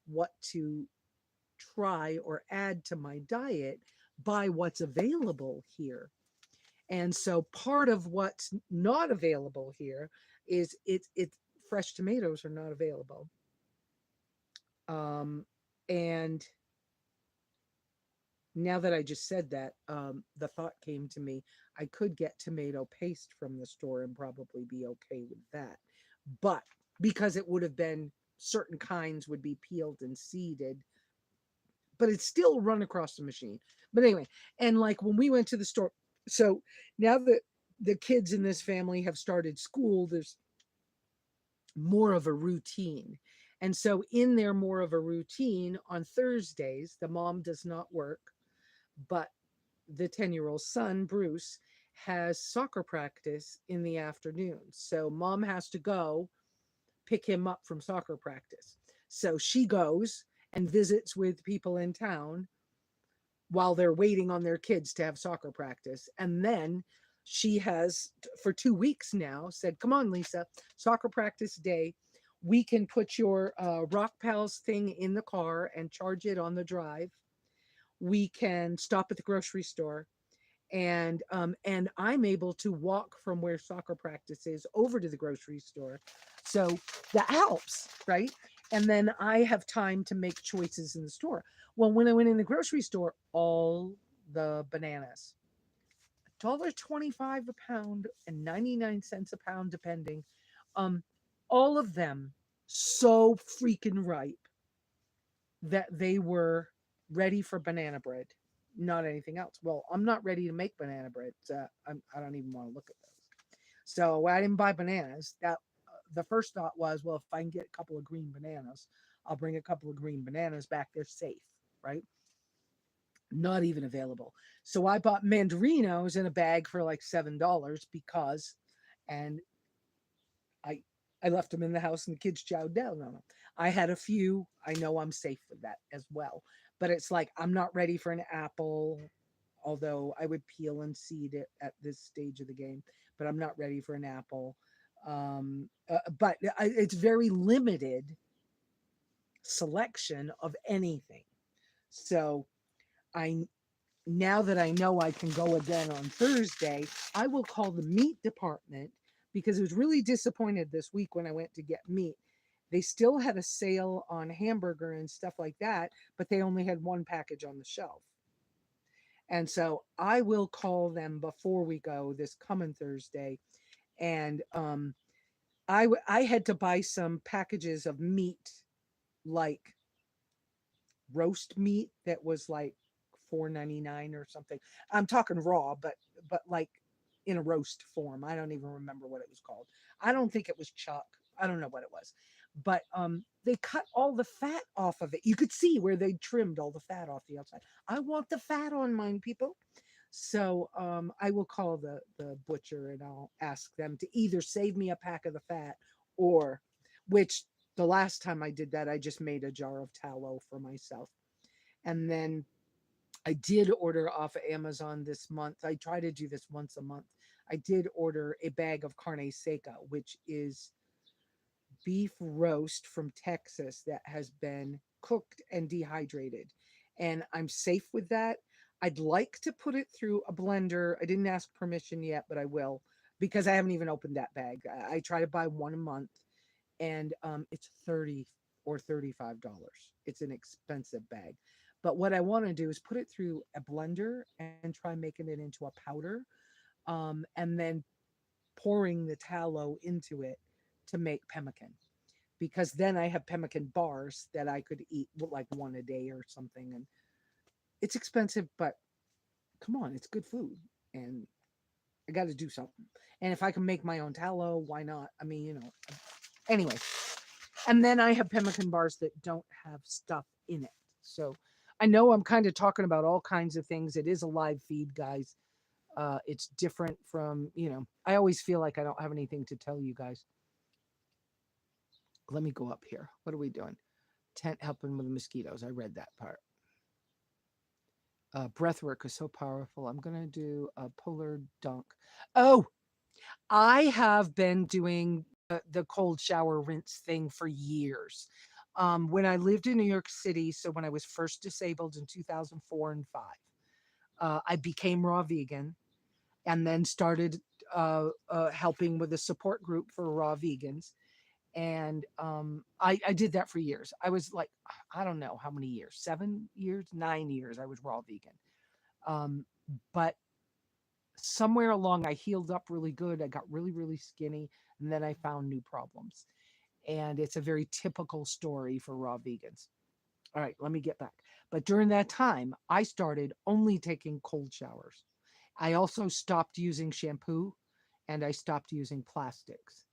Speaker 1: what to try or add to my diet by what's available here. And so part of what's not available here is it's fresh tomatoes are not available. Um, and now that I just said that, the thought came to me, I could get tomato paste from the store and probably be okay with that. But because it would have been, certain kinds would be peeled and seeded, but it's still run across the machine. But anyway, and like when we went to the store, so now that the kids in this family have started school, there's more of a routine. And so, in their more of a routine on Thursdays, the mom does not work, but the 10-year-old son, Bruce, has soccer practice in the afternoon. So, mom has to go pick him up from soccer practice. So, she goes and visits with people in town while they're waiting on their kids to have soccer practice. And then she has, for 2 weeks now, said, "Come on, Lesa, soccer practice day. We can put your Rock Pals thing in the car and charge it on the drive. We can stop at the grocery store, and I'm able to walk from where soccer practice is over to the grocery store. So that helps, right? And then I have time to make choices in the store. Well, when I went in the grocery store, all the bananas, $1.25 a pound and 99 cents a pound, depending. Um, all of them so freaking ripe that they were ready for banana bread, not anything else. Well, I'm not ready to make banana bread. I don't even want to look at those. So I didn't buy bananas. That the first thought was, well, if I can get a couple of green bananas, I'll bring a couple of green bananas back. They're safe, right? Not even available. So I bought mandarinos in a bag for like $7 because, and I I left them in the house and the kids chowed down on them. I had a few. I know I'm safe with that as well. But it's like I'm not ready for an apple, although I would peel and seed it at this stage of the game. But I'm not ready for an apple. It's very limited selection of anything. So I now that I know I can go again on Thursday, I will call the meat department because I was really disappointed this week when I went to get meat. They still had a sale on hamburger and stuff like that, but they only had one package on the shelf. And so I will call them before we go this coming Thursday. And I had to buy some packages of meat, like roast meat that was like $4.99 or something. I'm talking raw, but like in a roast form. I don't even remember what it was called. I don't think it was chuck. I don't know what it was. But they cut all the fat off of it. You could see where they trimmed all the fat off the outside. I want the fat on mine, people. So I will call the butcher and I'll ask them to either save me a pack of the fat or, which the last time I did that, I just made a jar of tallow for myself. And then I did order off of Amazon this month. I try to do this once a month. I did order a bag of carne seca, which is beef roast from Texas that has been cooked and dehydrated. And I'm safe with that. I'd like to put it through a blender. I didn't ask permission yet, but I will because I haven't even opened that bag. I try to buy one a month and it's 30 or $35. It's an expensive bag. But what I want to do is put it through a blender and try making it into a powder, and then pouring the tallow into it to make pemmican. Because then I have pemmican bars that I could eat like one a day or something. And it's expensive, but come on, it's good food. And I got to do something. And if I can make my own tallow, why not? I mean, anyway. And then I have pemmican bars that don't have stuff in it. So I know I'm kind of talking about all kinds of things. It is a live feed, guys. It's different from, I always feel like I don't have anything to tell you guys. Let me go up here. What are we doing? Tent helping with the mosquitoes. I read that part. Breath work is so powerful. I'm going to do a polar dunk. Oh, I have been doing the cold shower rinse thing for years. When I lived in New York City, so when I was first disabled in 2004 and 5, I became raw vegan and then started helping with a support group for raw vegans. And I did that for years. I was like, I don't know how many years, 7 years, 9 years, I was raw vegan. But somewhere along, I healed up really good. I got really, really skinny. And then I found new problems. And it's a very typical story for raw vegans. All right, let me get back. But during that time, I started only taking cold showers. I also stopped using shampoo. and I stopped using plastics.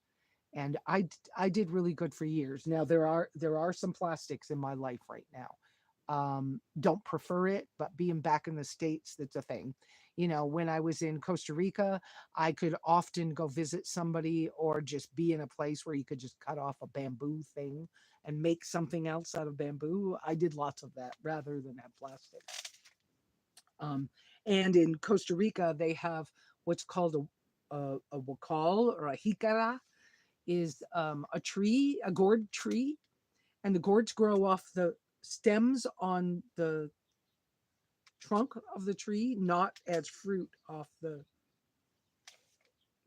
Speaker 1: And I did really good for years. Now there are some plastics in my life right now. Don't prefer it, but being back in the States, that's a thing. When I was in Costa Rica, I could often go visit somebody or just be in a place where you could just cut off a bamboo thing and make something else out of bamboo. I did lots of that rather than have plastic. Um, and in Costa Rica, they have what's called a wakal or a jicara, is a tree, a gourd tree, and the gourds grow off the stems on the trunk of the tree, not as fruit off the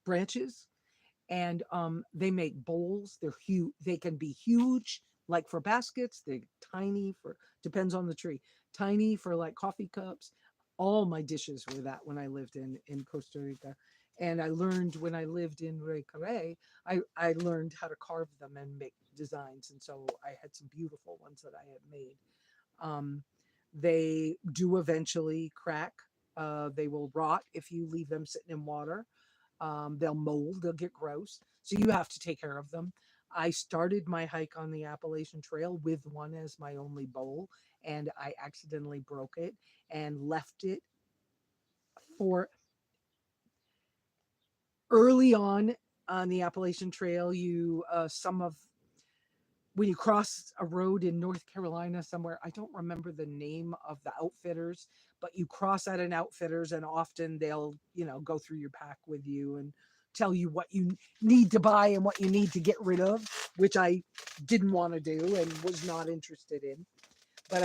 Speaker 1: branches. And they make bowls. They're huge. They can be huge, like for baskets. They're tiny for, depends on the tree. Tiny for like coffee cups. All my dishes were that when I lived in Costa Rica. And I learned when I lived in Reykjavik, I learned how to carve them and make designs. And so I had some beautiful ones that I had made. Um, they do eventually crack. They will rot if you leave them sitting in water. They'll mold, they'll get gross. So you have to take care of them. I started my hike on the Appalachian Trail with one as my only bowl, and I accidentally broke it and left it for early on the Appalachian Trail. Some of when you cross a road in North Carolina somewhere, I don't remember the name of the outfitters, but you cross at an outfitters and often they'll, go through your pack with you and tell you what you need to buy and what you need to get rid of, which I didn't want to do and was not interested in. But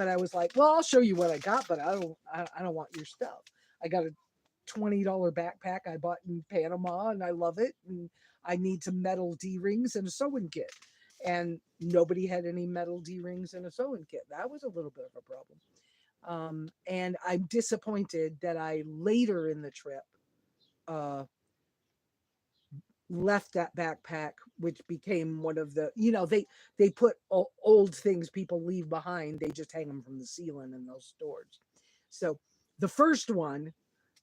Speaker 1: I was like, well, I'll show you what I got, but I don't want your stuff. I got a $20 backpack I bought in Panama and I love it. And I need some metal D-rings and a sewing kit. And nobody had any metal D-rings and a sewing kit. That was a little bit of a problem. And I'm disappointed that I later in the trip uh, left that backpack, which became one of the, they put old things people leave behind. They just hang them from the ceiling in those stores. So the first one,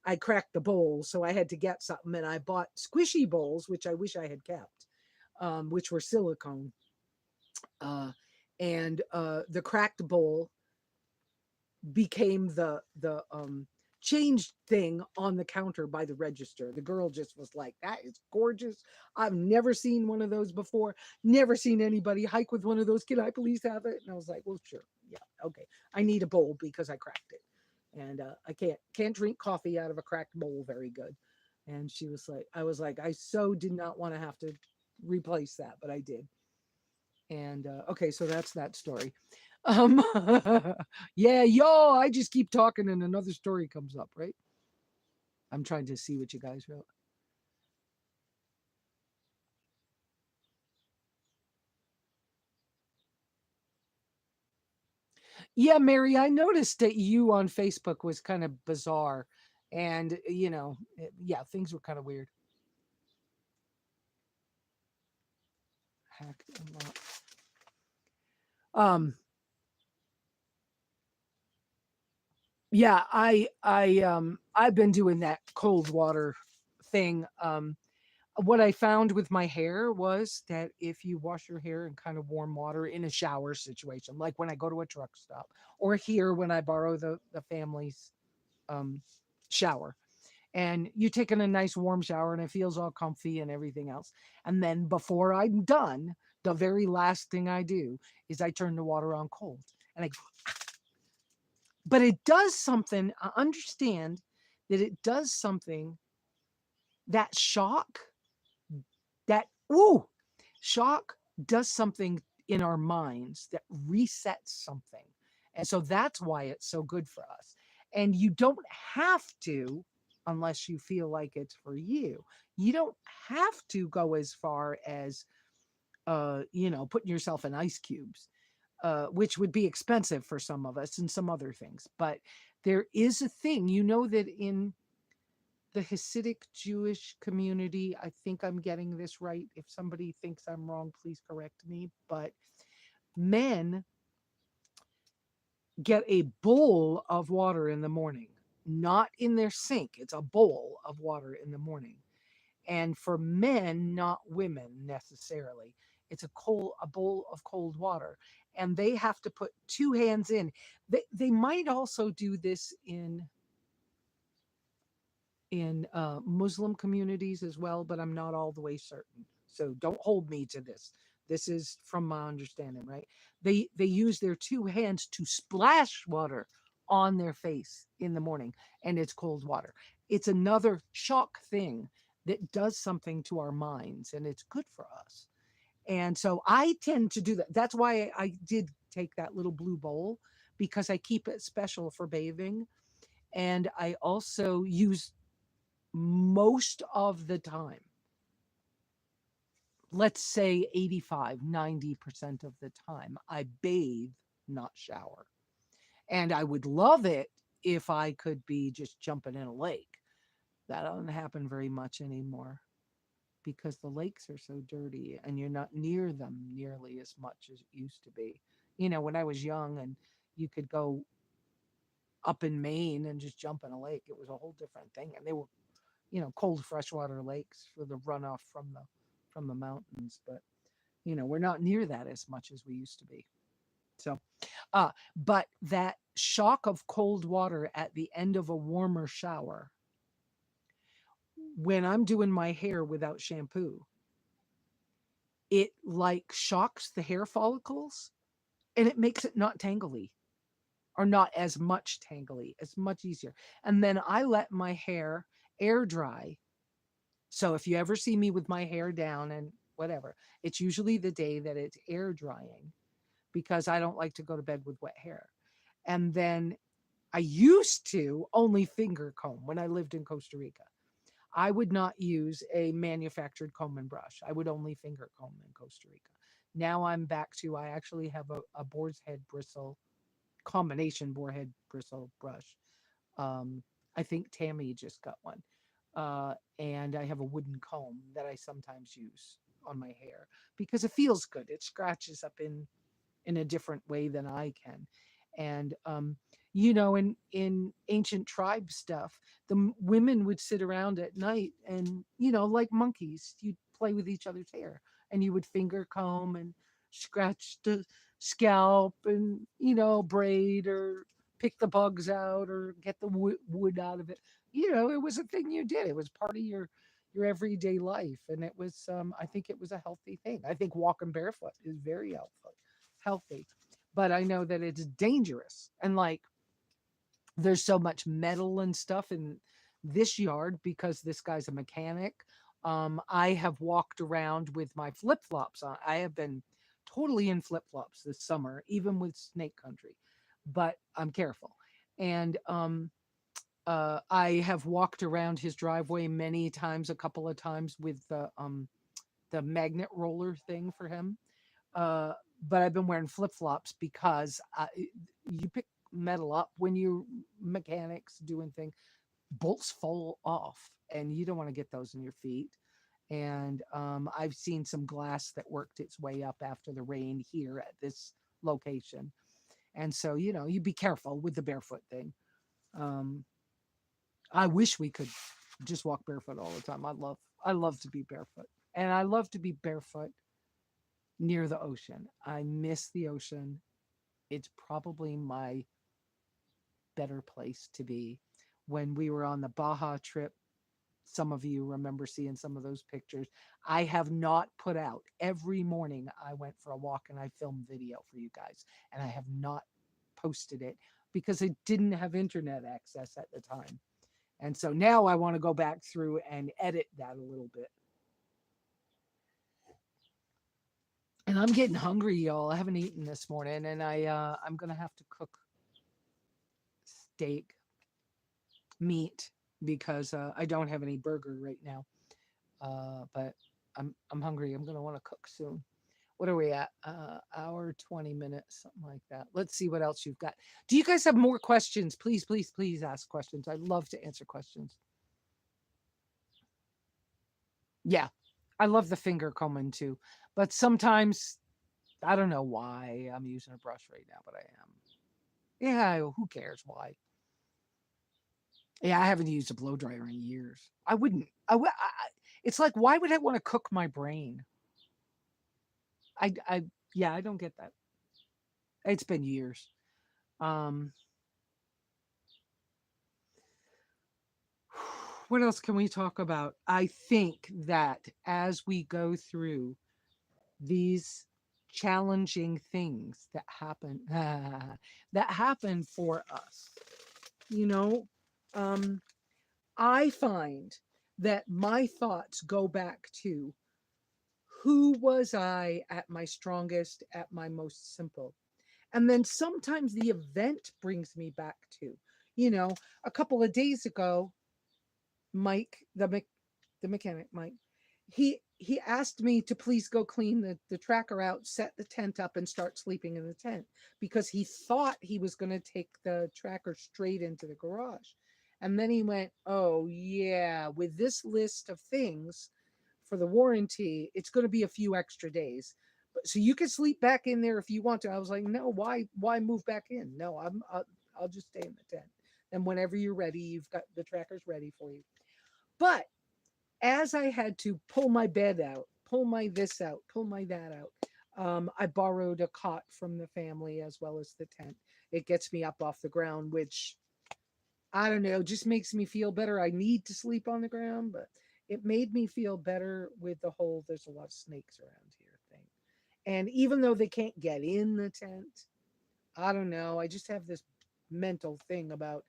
Speaker 1: I cracked the bowl, so I had to get something, and I bought squishy bowls, which I wish I had kept, which were silicone. Uh, and the cracked bowl became the change thing on the counter by the register. The girl just was like, "That is gorgeous. I've never seen one of those before. Never seen anybody hike with one of those. Can I please have it?" And I was like, "Well, sure, yeah, okay. I need a bowl because I cracked it, and I can't drink coffee out of a cracked bowl very good." And she was like, "I was like, I so did not want to have to replace that, but I did." And okay, so that's that story. Um, yeah, yo, I just keep talking and another story comes up, right? I'm trying to see what you guys wrote. Yeah, Mary, I noticed that you on Facebook was kind of bizarre. And, yeah, things were kind of weird. Hack them up. Um, yeah, I've been doing that cold water thing. What I found with my hair was that if you wash your hair in kind of warm water in a shower situation, like when I go to a truck stop or here when I borrow the family's um, shower, and you take in a nice warm shower and it feels all comfy and everything else. And then before I'm done, the very last thing I do is I turn the water on cold and but it does something. I understand that it does something, that shock, that, ooh, shock does something in our minds that resets something. And so that's why it's so good for us. And you don't have to, unless you feel like it's for you, you don't have to go as far as, putting yourself in ice cubes, which would be expensive for some of us and some other things. But there is a thing, that in the Hasidic Jewish community, I think I'm getting this right. If somebody thinks I'm wrong, please correct me. But men get a bowl of water in the morning, not in their sink. It's a bowl of water in the morning. And for men, not women necessarily, it's a bowl of cold water, and they have to put two hands in. They might also do this in Muslim communities as well, but I'm not all the way certain. So don't hold me to this. This is from my understanding, right? They use their two hands to splash water on their face in the morning, and it's cold water. It's another shock thing that does something to our minds, and it's good for us. And so I tend to do that. That's why I did take that little blue bowl, because I keep it special for bathing. And I also use most of the time, let's say 85-90% of the time, I bathe, not shower. And I would love it if I could be just jumping in a lake. That doesn't happen very much anymore because the lakes are so dirty and you're not near them nearly as much as it used to be. When I was young and you could go up in Maine and just jump in a lake, it was a whole different thing. And they were cold freshwater lakes for the runoff from the mountains. But we're not near that as much as we used to be. So but that shock of cold water at the end of a warmer shower, when I'm doing my hair without shampoo, it like shocks the hair follicles, and it makes it not tangly, or not as much tangly. It's much easier. And then I let my hair air dry. So if you ever see me with my hair down and whatever, it's usually the day that it's air drying, because I don't like to go to bed with wet hair. And then I used to only finger comb when I lived in Costa Rica. I would not use a manufactured comb and brush. I would only finger comb in Costa Rica. Now I'm back to, I actually have a boar's head bristle, combination boar head bristle brush. I think Tammy just got one. And I have a wooden comb that I sometimes use on my hair because it feels good. It scratches up in a different way than I can. And in ancient tribe stuff, the women would sit around at night and like monkeys, you'd play with each other's hair, and you would finger comb and scratch the scalp and braid or pick the bugs out or get the wood out of it. It was a thing you did. It was part of your everyday life, and it was I think it was a healthy thing. I think walking barefoot is very healthy, but I know that it's dangerous. And like, there's so much metal and stuff in this yard because this guy's a mechanic. I have walked around with my flip-flops on. I have been totally in flip-flops this summer, even with snake country, but I'm careful. And I have walked around his driveway many times, a couple of times, with the magnet roller thing for him. Uh, but I've been wearing flip-flops because you pick metal up when you mechanics doing things, bolts fall off, and you don't want to get those in your feet. And I've seen some glass that worked its way up after the rain here at this location. And so, you be careful with the barefoot thing. Um, I wish we could just walk barefoot all the time. I love to be barefoot. And I love to be barefoot near the ocean. I miss the ocean. It's probably my better place to be. When we were on the Baja trip, some of you remember seeing some of those pictures. I have not put out. Every morning I went for a walk and I filmed video for you guys, and I have not posted it because I didn't have internet access at the time. And so now I want to go back through and edit that a little bit. And I'm getting hungry, y'all. I haven't eaten this morning, and I'm gonna have to cook steak meat because I don't have any burger right now. But I'm hungry. I'm gonna want to cook soon. What are we at? Hour 20 minutes, something like that. Let's see what else you've got. Do you guys have more questions? Please, please, please ask questions. I love to answer questions. Yeah, I love the finger combing too, but sometimes I don't know why I'm using a brush right now, but I am. Yeah, who cares why? Yeah, I haven't used a blow dryer in years. I wouldn't. It's like, why would I want to cook my brain? I yeah, I don't get that. It's been years. Um, what else can we talk about? I think that as we go through these challenging things that happen that happen for us, you know, um, I find that my thoughts go back to who was I at my strongest, at my most simple. And then sometimes the event brings me back to, you know, a couple of days ago, Mike, the mechanic, Mike, he asked me to please go clean the tracker out, set the tent up, and start sleeping in the tent because he thought he was going to take the tracker straight into the garage. And then he went, "Oh, yeah, with this list of things for the warranty, it's going to be a few extra days. But so you can sleep back in there if you want to." I was like, "No, why move back in? No, I'll just stay in the tent. And whenever you're ready, you've got the trackers ready for you." But as I had to pull my bed out, pull my this out, pull my that out, I borrowed a cot from the family as well as the tent. It gets me up off the ground, which I don't know, just makes me feel better. I need to sleep on the ground, but it made me feel better with the whole there's a lot of snakes around here thing. And even though they can't get in the tent, I don't know, I just have this mental thing about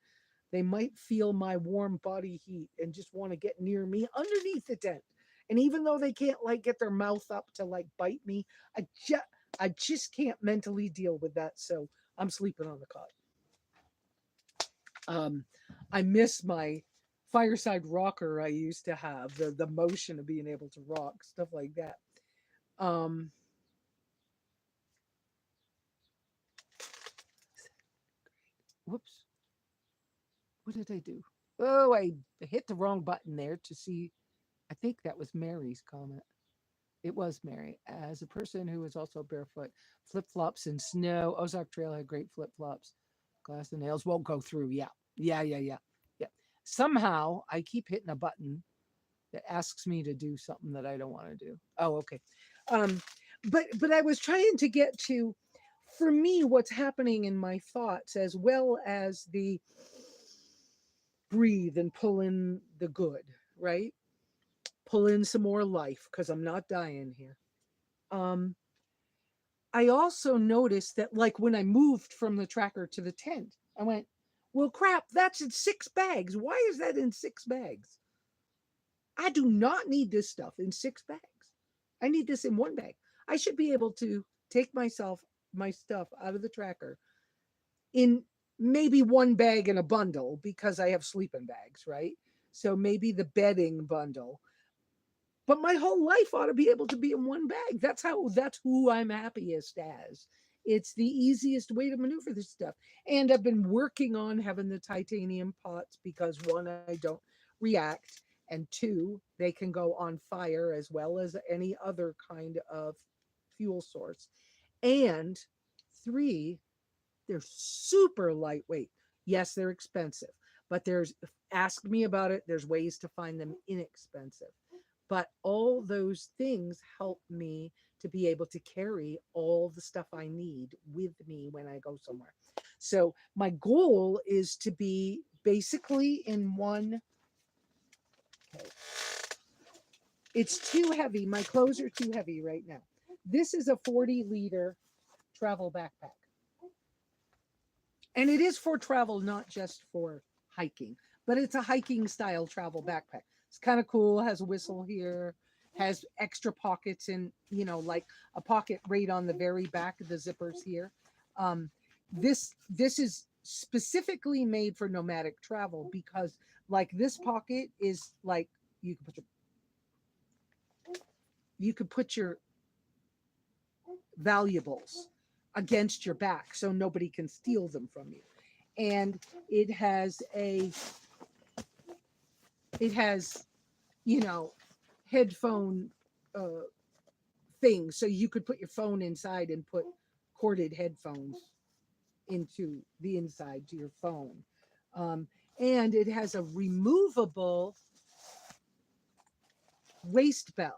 Speaker 1: they might feel my warm body heat and just want to get near me underneath the tent. And even though they can't like get their mouth up to like bite me, I just I just can't mentally deal with that. So I'm sleeping on the cot. Um, I miss my fireside rocker I used to have, the motion of being able to rock, stuff like that. Um, whoops, what did I do? Oh, I hit the wrong button there to see. I think that was Mary's comment. It was Mary. As a person who is also barefoot, flip flops in snow, Ozark Trail had great flip flops. Glass and nails won't go through. Yeah. Yeah. Somehow I keep hitting a button that asks me to do something that I don't want to do. Oh, okay. Um, but I was trying to get to, for me, what's happening in my thoughts, as well as the breathe and pull in the good, right? Pull in some more life because I'm not dying here. Um, I also noticed that, like when I moved from the tracker to the tent, I went, "Well, crap, that's in 6 bags. Why is that in 6 bags? I do not need this stuff in 6 bags. I need this in 1 bag. I should be able to take my stuff out of the tracker in maybe 1 bag in a bundle because I have sleeping bags, right? So maybe the bedding bundle. But my whole life ought to be able to be in 1 bag. That's who I'm happiest as. It's the easiest way to maneuver this stuff. And I've been working on having the titanium pots because one, I don't react, and two, they can go on fire as well as any other kind of fuel source. And three, they're super lightweight. Yes, they're expensive, but ask me about it. There's ways to find them inexpensive. But all those things help me to be able to carry all the stuff I need with me when I go somewhere. So my goal is to be basically in one. Okay. It's too heavy. My clothes are too heavy right now. This is a 40-liter travel backpack. And it is for travel, not just for hiking, but it's a hiking style travel backpack. It's kind of cool, has a whistle here, has extra pockets and, like a pocket right on the very back of the zippers here. Um, this is specifically made for nomadic travel because like this pocket is like you could put your valuables against your back so nobody can steal them from you. And it has it has headphone uh thing so you could put your phone inside and put corded headphones into the inside to your phone. um and it has a removable waist belt,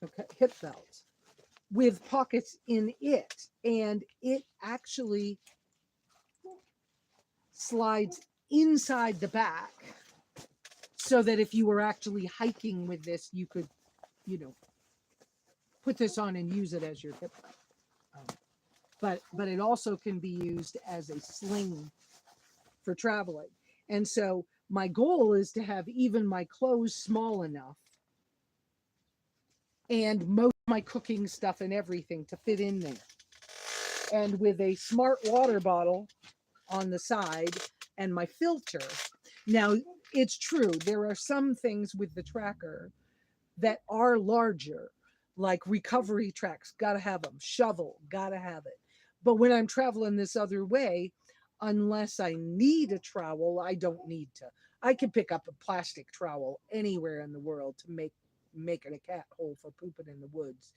Speaker 1: okay, hip belt with pockets in it, and it actually slides inside the back so that if you were actually hiking with this, you could, you know, put this on and use it as your hip belt. But it also can be used as a sling for traveling. And so my goal is to have even my clothes small enough and most of my cooking stuff and everything to fit in there. And with a smart water bottle on the side and my filter. Now, it's true, there are some things with the tracker that are larger, like recovery tracks, gotta have them, shovel, gotta have it. But when I'm traveling this other way, unless I need a trowel, I don't need to. I can pick up a plastic trowel anywhere in the world to make it a cat hole for pooping in the woods.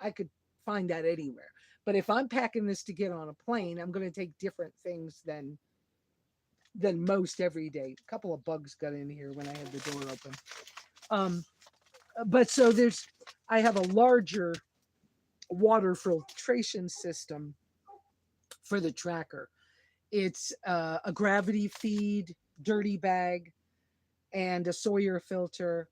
Speaker 1: I could find that anywhere. But if I'm packing this to get on a plane, I'm going to take different things than most every day. A couple of bugs got in here when I had the door open. But so I have a larger water filtration system for the tracker. It's a gravity feed, dirty bag, and a Sawyer filter,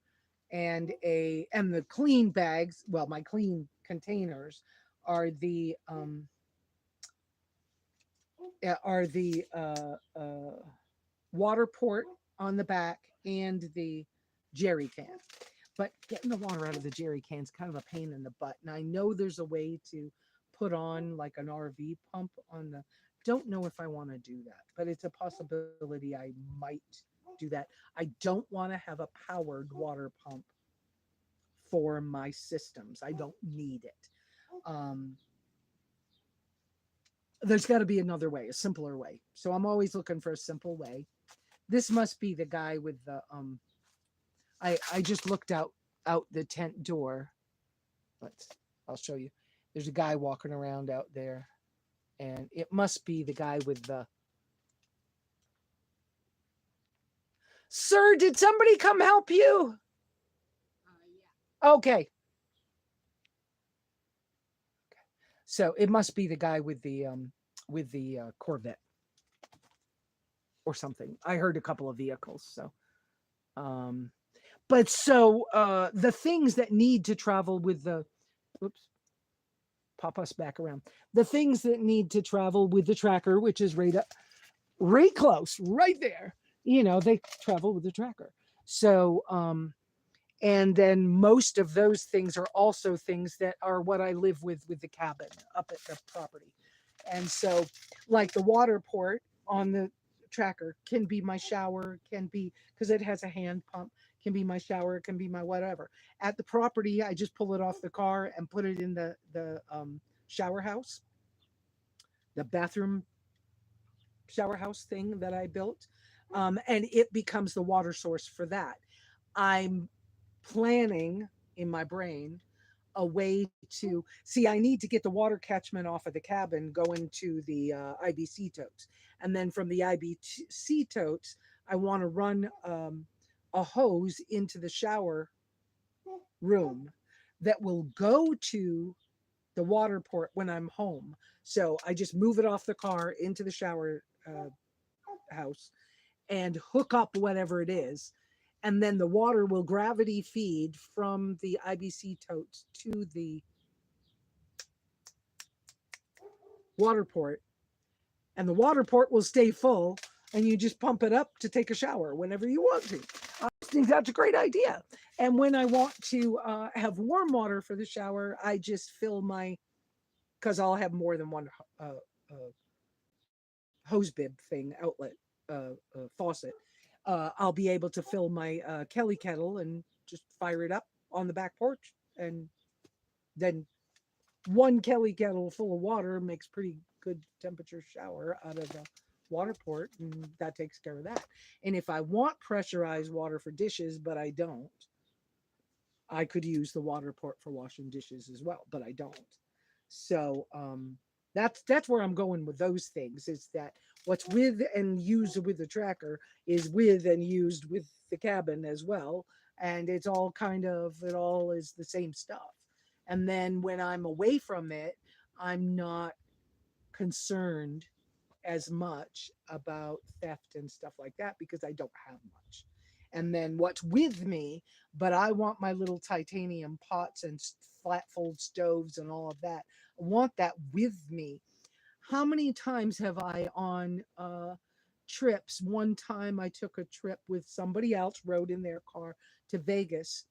Speaker 1: and the clean bags. Well, my clean containers are the water port on the back and the jerry can. But getting the water out of the jerry can is kind of a pain in the butt. And I know there's a way to put on like an RV pump on the. Don't know if I want to do that, but it's a possibility I might do that. I don't want to have a powered water pump for my systems. I don't need it. There's got to be another way, a simpler way. So I'm always looking for a simple way. This must be the guy with the I just looked out the tent door. I'll show you. There's a guy walking around out there, and it must be the guy with the. Sir, did somebody come help you? Yeah. Okay. So it must be the guy with the Corvette or something. I heard a couple of vehicles. So, but so the things that need to travel with the, oops, pop us back around. The things that need to travel with the tracker, which is right close, right there. You know, they travel with the tracker. So, and then most of those things are also things that are what I live with the cabin up at the property. And so like the water port on the tracker can be my shower, can be, because it has a hand pump, can be my shower, it can be my whatever. At the property, I just pull it off the car and put it in the shower house, the bathroom shower house thing that I built. And it becomes the water source for that. I'm planning in my brain a way to see. I need to get the water catchment off of the cabin going to the IBC totes, and then from the IBC totes I want to run a hose into the shower room that will go to the water port when I'm home. So I just move it off the car into the shower house and hook up whatever it is, and then the water will gravity feed from the IBC totes to the water port, and the water port will stay full, and you just pump it up to take a shower whenever you want to. I think that's a great idea. And when I want to have warm water for the shower, I just fill my, because I'll have more than one hose bib thing, outlet, faucet. I'll be able to fill my Kelly kettle and just fire it up on the back porch. And then one Kelly kettle full of water makes pretty good temperature shower out of the water port, and that takes care of that. And if I want pressurized water for dishes, but I don't, I could use the water port for washing dishes as well, but I don't. So that's where I'm going with those things, is that what's with and used with the tracker is with and used with the cabin as well and it all is the same stuff. And then when I'm away from it, I'm not concerned as much about theft and stuff like that because I don't have much. And then what's with me, but I want my little titanium pots and flat fold stoves and all of that. I want that with me. How many times have I on trips? One time I took a trip with somebody else, rode in their car to Vegas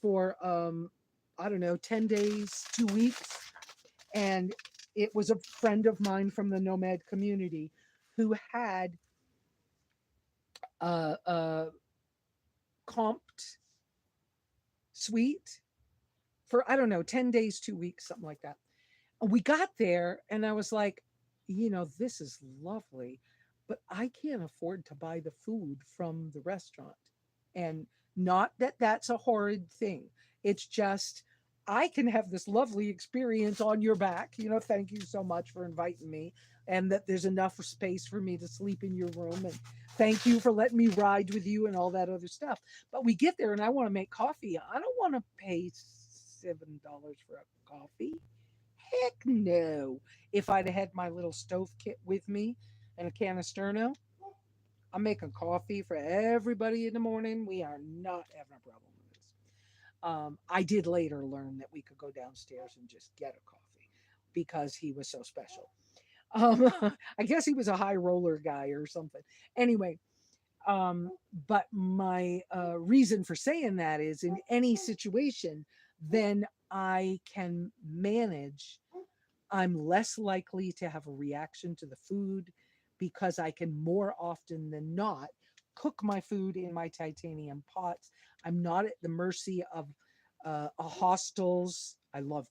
Speaker 1: for I don't know, 10 days, 2 weeks, and it was a friend of mine from the Nomad community who had a comped suite for, I don't know, 10 days, 2 weeks, something like that. And we got there and I was like, this is lovely, but I can't afford to buy the food from the restaurant. And not that that's a horrid thing. It's just, I can have this lovely experience on your back. Thank you so much for inviting me, and that there's enough space for me to sleep in your room. And thank you for letting me ride with you and all that other stuff. But we get there and I want to make coffee. I don't want to pay $7 for a coffee. Heck no. If I'd had my little stove kit with me and a can of Sterno, I'm making coffee for everybody in the morning. We are not having a problem with this. I did later learn that we could go downstairs and just get a coffee because he was so special. Um, I guess he was a high roller guy or something. Anyway, but my reason for saying that is in any situation, then I can manage. I'm less likely to have a reaction to the food because I can more often than not cook my food in my titanium pots. I'm not at the mercy of hostels. I love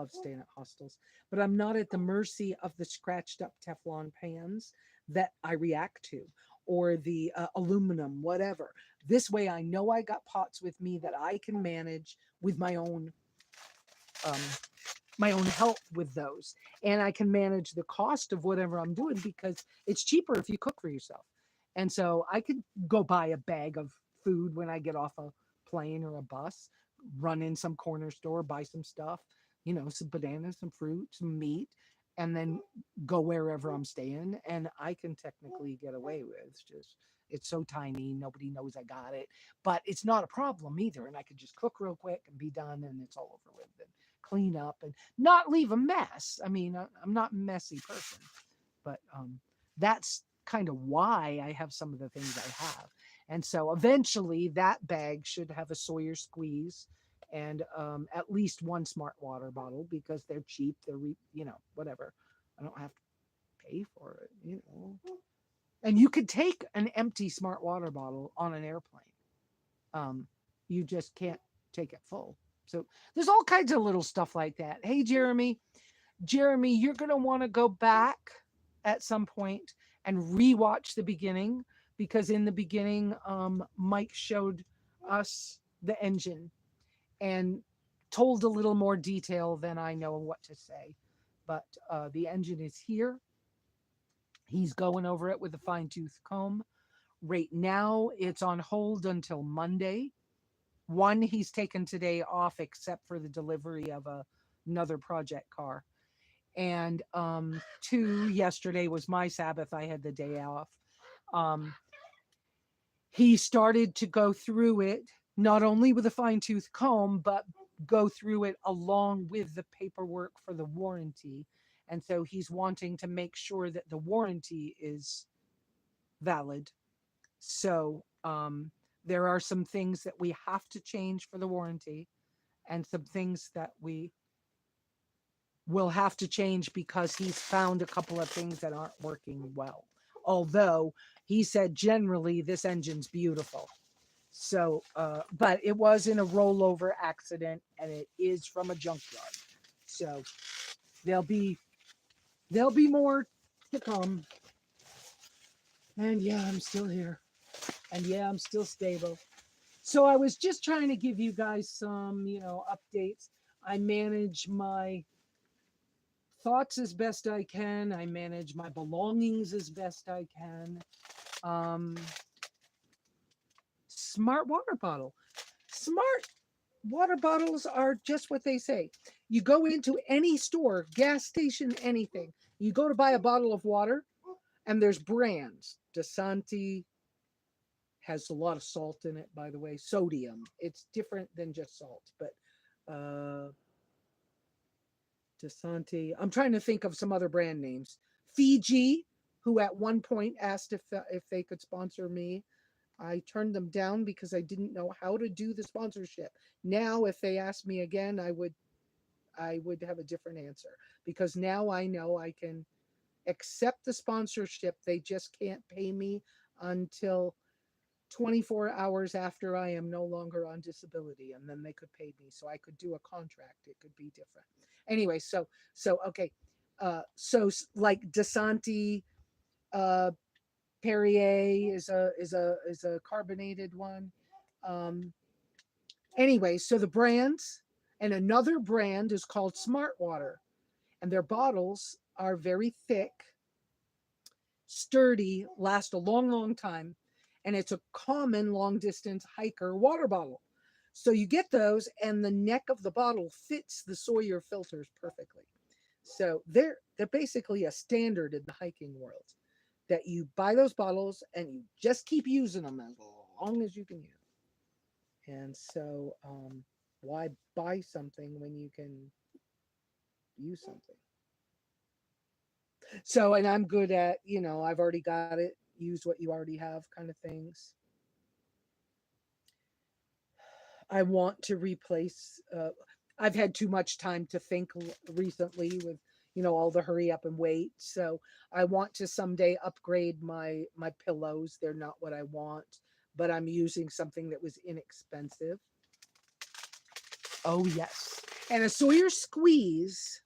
Speaker 1: staying at hostels, but I'm not at the mercy of the scratched up Teflon pans that I react to, or the aluminum, whatever. This way, I know I got pots with me that I can manage with um, my own help with those, and I can manage the cost of whatever I'm doing because it's cheaper if you cook for yourself. And so I could go buy a bag of food when I get off a plane or a bus, run in some corner store, buy some stuff, some bananas, some fruit, some meat, and then go wherever I'm staying. And I can technically get away with just, it's so tiny, nobody knows I got it, but it's not a problem either. And I could just cook real quick and be done, and it's all over with, and clean up and not leave a mess. I mean, I'm not a messy person, but that's kind of why I have some of the things I have. And so eventually that bag should have a Sawyer squeeze and at least one smart water bottle because they're cheap. Whatever. I don't have to pay for it. And you could take an empty smart water bottle on an airplane. You just can't take it full. So there's all kinds of little stuff like that. Hey, Jeremy, you're going to want to go back at some point and rewatch the beginning, because in the beginning, Mike showed us the engine and told a little more detail than I know what to say. But the engine is here. He's going over it with a fine tooth comb. Right now, it's on hold until Monday. One, he's taken today off except for the delivery of another project car. And two, yesterday was my Sabbath. I had the day off. He started to go through it, not only with a fine tooth comb, but go through it along with the paperwork for the warranty. And so he's wanting to make sure that the warranty is valid. So there are some things that we have to change for the warranty, and some things that we will have to change because he's found a couple of things that aren't working well. Although he said generally this engine's beautiful. So, but it was in a rollover accident and it is from a junkyard. So there'll be more to come. And yeah, I'm still here. And yeah, I'm still stable. So I was just trying to give you guys some, updates. I manage my thoughts as best I can. I manage my belongings as best I can. Smart water bottle. Smart water bottles are just what they say. You go into any store, gas station, anything. You go to buy a bottle of water, and there's brands. DeSanti has a lot of salt in it, by the way. Sodium. It's different than just salt, but DeSanti. I'm trying to think of some other brand names. Fiji, who at one point asked if they could sponsor me. I turned them down because I didn't know how to do the sponsorship. Now, if they asked me again, I would have a different answer, because now I know I can accept the sponsorship. They just can't pay me until 24 hours after I am no longer on disability, and then they could pay me. So I could do a contract. It could be different. Anyway, so okay. Like DeSanti, Perrier is a carbonated one. Anyway, so the brands, and another brand is called Smart Water, and their bottles are very thick, sturdy, last a long, long time, and it's a common long distance hiker water bottle. So you get those, and the neck of the bottle fits the Sawyer filters perfectly. So they're basically a standard in the hiking world, that you buy those bottles and you just keep using them as long as you can use. And so, why buy something when you can use something? So, and I'm good at, I've already got it, use what you already have kind of things. I want to replace, I've had too much time to think recently with, all the hurry up and wait. So I want to someday upgrade my pillows. They're not what I want, but I'm using something that was inexpensive. Oh, yes. And a Sawyer Squeeze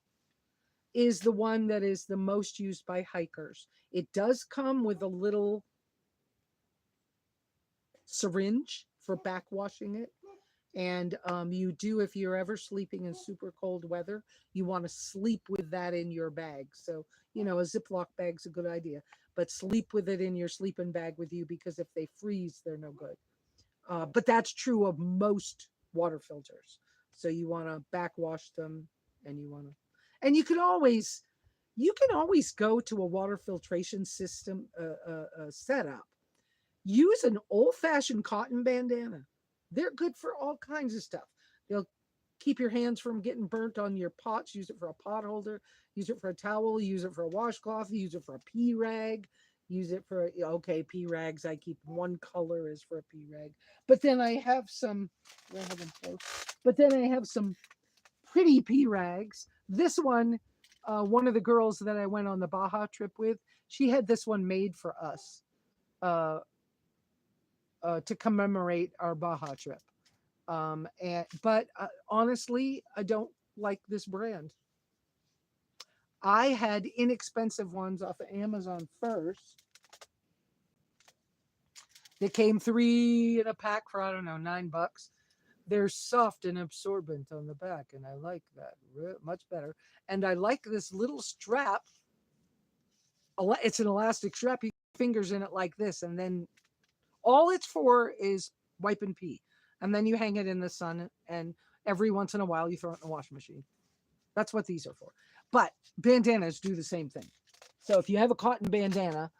Speaker 1: is the one that is the most used by hikers. It does come with a little syringe for backwashing it. And you do, if you're ever sleeping in super cold weather, you want to sleep with that in your bag. So, a Ziploc bag's a good idea, but sleep with it in your sleeping bag with you, because if they freeze, they're no good. But that's true of most water filters. So you want to backwash them, and and you can always go to a water filtration system setup. Use an old-fashioned cotton bandana. They're good for all kinds of stuff. They'll keep your hands from getting burnt on your pots. Use it for a pot holder. Use it for a towel. Use it for a washcloth. Use it for a pee rag. Use it for, pee rags. I keep one color is for a pee rag. But then I have some, pretty pee rags. This one, one of the girls that I went on the Baja trip with, she had this one made for us. To commemorate our Baja trip. But honestly, I don't like this brand. I had inexpensive ones off of Amazon first. They came 3 in a pack for, I don't know, $9. They're soft and absorbent on the back, and I like that much better. And I like this little strap. It's an elastic strap. You put fingers in it like this, and then all it's for is wipe and pee. And then you hang it in the sun, and every once in a while you throw it in the washing machine. That's what these are for. But bandanas do the same thing. So if you have a cotton bandana,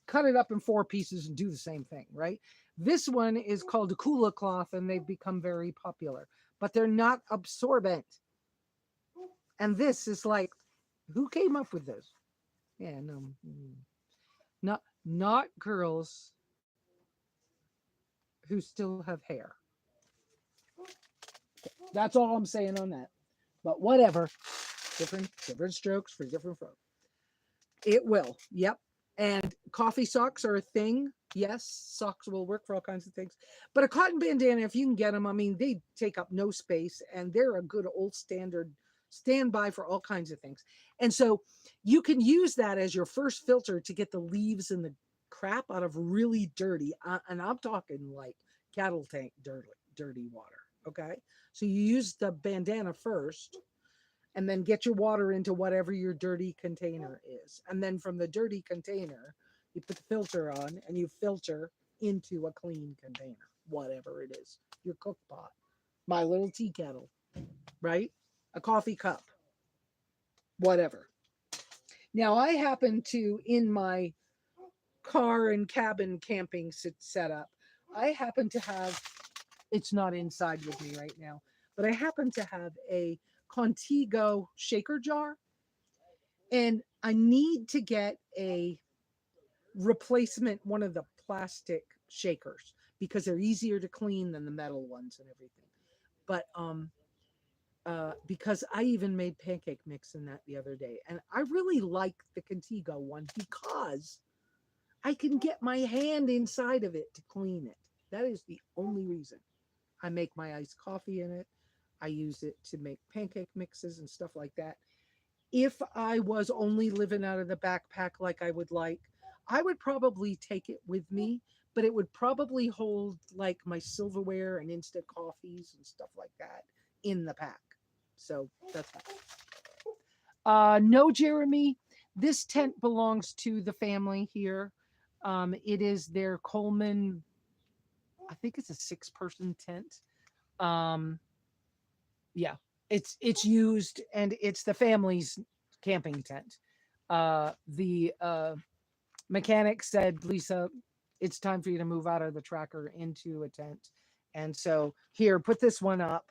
Speaker 1: cut it up in 4 pieces and do the same thing, right? This one is called a Kula cloth, and they've become very popular, but they're not absorbent. And this is like, who came up with this? Yeah, no, not girls who still have hair. That's all I'm saying on that. But whatever. Different strokes for different folks. It will. Yep. And coffee socks are a thing. Yes, socks will work for all kinds of things. But a cotton bandana, if you can get them, I mean, they take up no space, and they're a good old standard standby for all kinds of things. And so you can use that as your first filter to get the leaves and the crap out of really dirty, and I'm talking like cattle tank dirty water. Okay. So you use the bandana first, and then get your water into whatever your dirty container is. And then from the dirty container, you put the filter on, and you filter into a clean container. whatever it is, your cook pot, my little tea kettle, right? A coffee cup, whatever. Now, I happen to, in my car and cabin camping setup, I happen to have, it's not inside with me right now, but I happen to have a Contigo shaker jar, and I need to get a replacement one of the plastic shakers because they're easier to clean than the metal ones and everything. But because I even made pancake mix in that the other day, and I really like the Contigo one because I can get my hand inside of it to clean it. That is the only reason. I make my iced coffee in it. I use it to make pancake mixes and stuff like that. If I was only living out of the backpack like I would like, I would probably take it with me, but it would probably hold like my silverware and instant coffees and stuff like that in the pack. So that's fine. No, Jeremy, this tent belongs to the family here. It is their Coleman, I think it's a 6-person tent. Um, yeah, it's used and it's the family's camping tent. The mechanic said, Lesa, it's time for you to move out of the tracker into a tent. And so here, put this one up.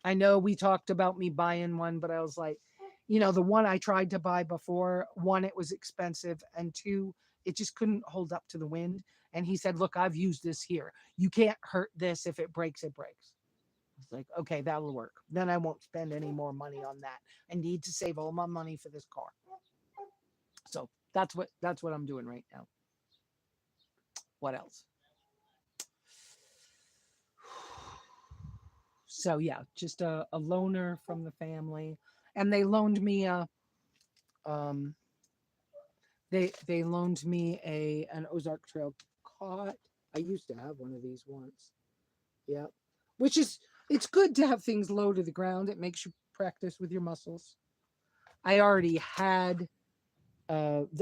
Speaker 1: I know we talked about me buying one, but I was like, the one I tried to buy before, one, it was expensive, and two, it just couldn't hold up to the wind. And he said, look, I've used this here. You can't hurt this. If it breaks, it breaks. It's like, okay, that'll work. Then I won't spend any more money on that. I need to save all my money for this car. So that's what I'm doing right now. What else? So yeah, just a loaner from the family. And they loaned me um they loaned me an Ozark Trail cot. I used to have one of these once. Yeah. Which is, it's good to have things low to the ground. It makes you practice with your muscles. I already had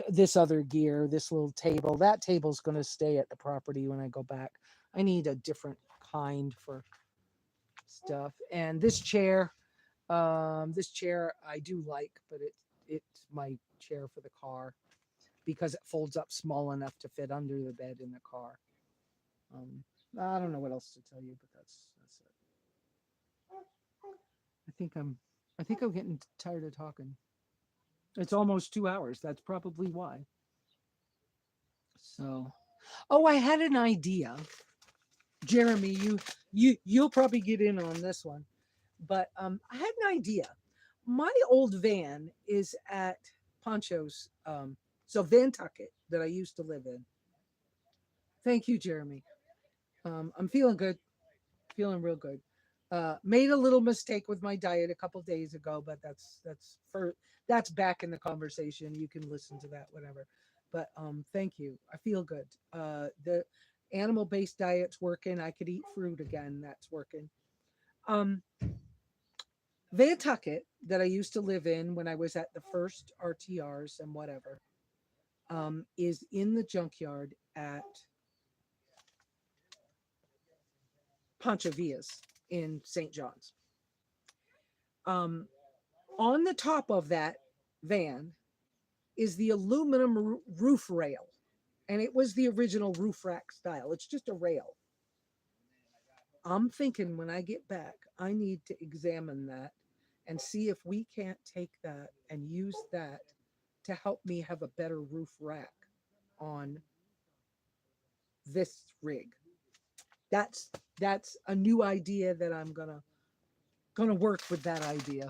Speaker 1: this other gear, this little table. That table's going to stay at the property when I go back. I need a different kind for stuff. And this chair I do like, but it's my chair for the car because it folds up small enough to fit under the bed in the car. I don't know what else to tell you, but that's it. I think I'm getting tired of talking. It's almost 2 hours. That's probably why. So, oh, I had an idea. Jeremy, you'll probably get in on this one. But I had an idea. My old van is at Poncho's, so Vantucket that I used to live in. Thank you, Jeremy. I'm feeling good, feeling real good. Made a little mistake with my diet a couple days ago, but that's back in the conversation. You can listen to that, whatever. But thank you. I feel good. The animal-based diet's working. I could eat fruit again. That's working. Vantucket that I used to live in when I was at the first RTRs and whatever, is in the junkyard at Pancho Villas in St. John's. On the top of that van is the aluminum roof rail, and it was the original roof rack style. It's just a rail. I'm thinking when I get back, I need to examine that and see if we can't take that and use that to help me have a better roof rack on this rig. That's a new idea that I'm gonna work with that idea.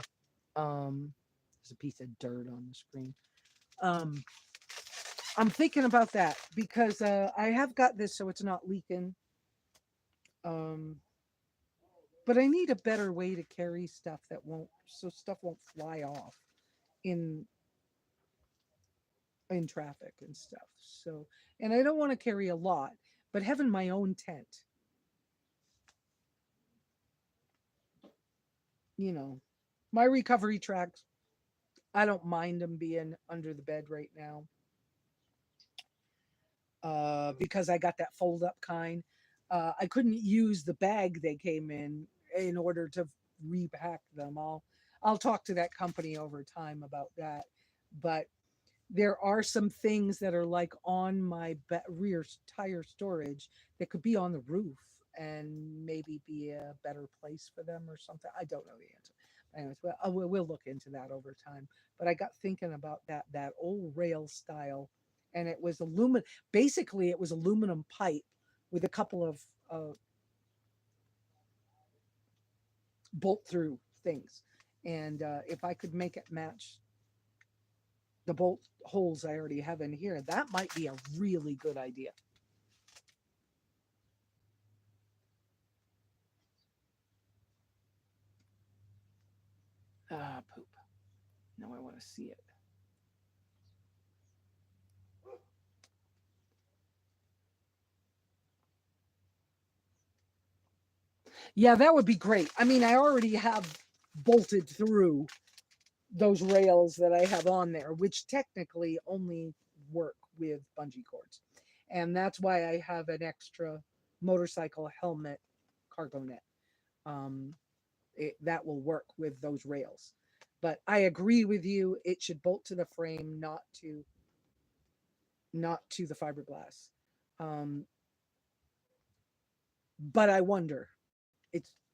Speaker 1: There's a piece of dirt on the screen. I'm thinking about that because I have got this so it's not leaking. But I need a better way to carry stuff so stuff won't fly off in traffic and stuff. So, and I don't want to carry a lot, but having my own tent, my recovery tracks, I don't mind them being under the bed right now. Because I got that fold up kind. I couldn't use the bag they came in order to repack them. I'll talk to that company over time about that. But there are some things that are like on my rear tire storage that could be on the roof and maybe be a better place for them or something. I don't know the answer. Anyways, well, we'll look into that over time. But I got thinking about that old rail style, and it was aluminum. Basically, it was aluminum pipe with a couple of bolt through things. And if I could make it match the bolt holes I already have in here, that might be a really good idea. Ah, poop. Now I want to see it. Yeah, that would be great. I mean, I already have bolted through those rails that I have on there, which technically only work with bungee cords. And that's why I have an extra motorcycle helmet cargo net. Um, that will work with those rails. But I agree with you. It should bolt to the frame, not to the fiberglass. Um, but I wonder.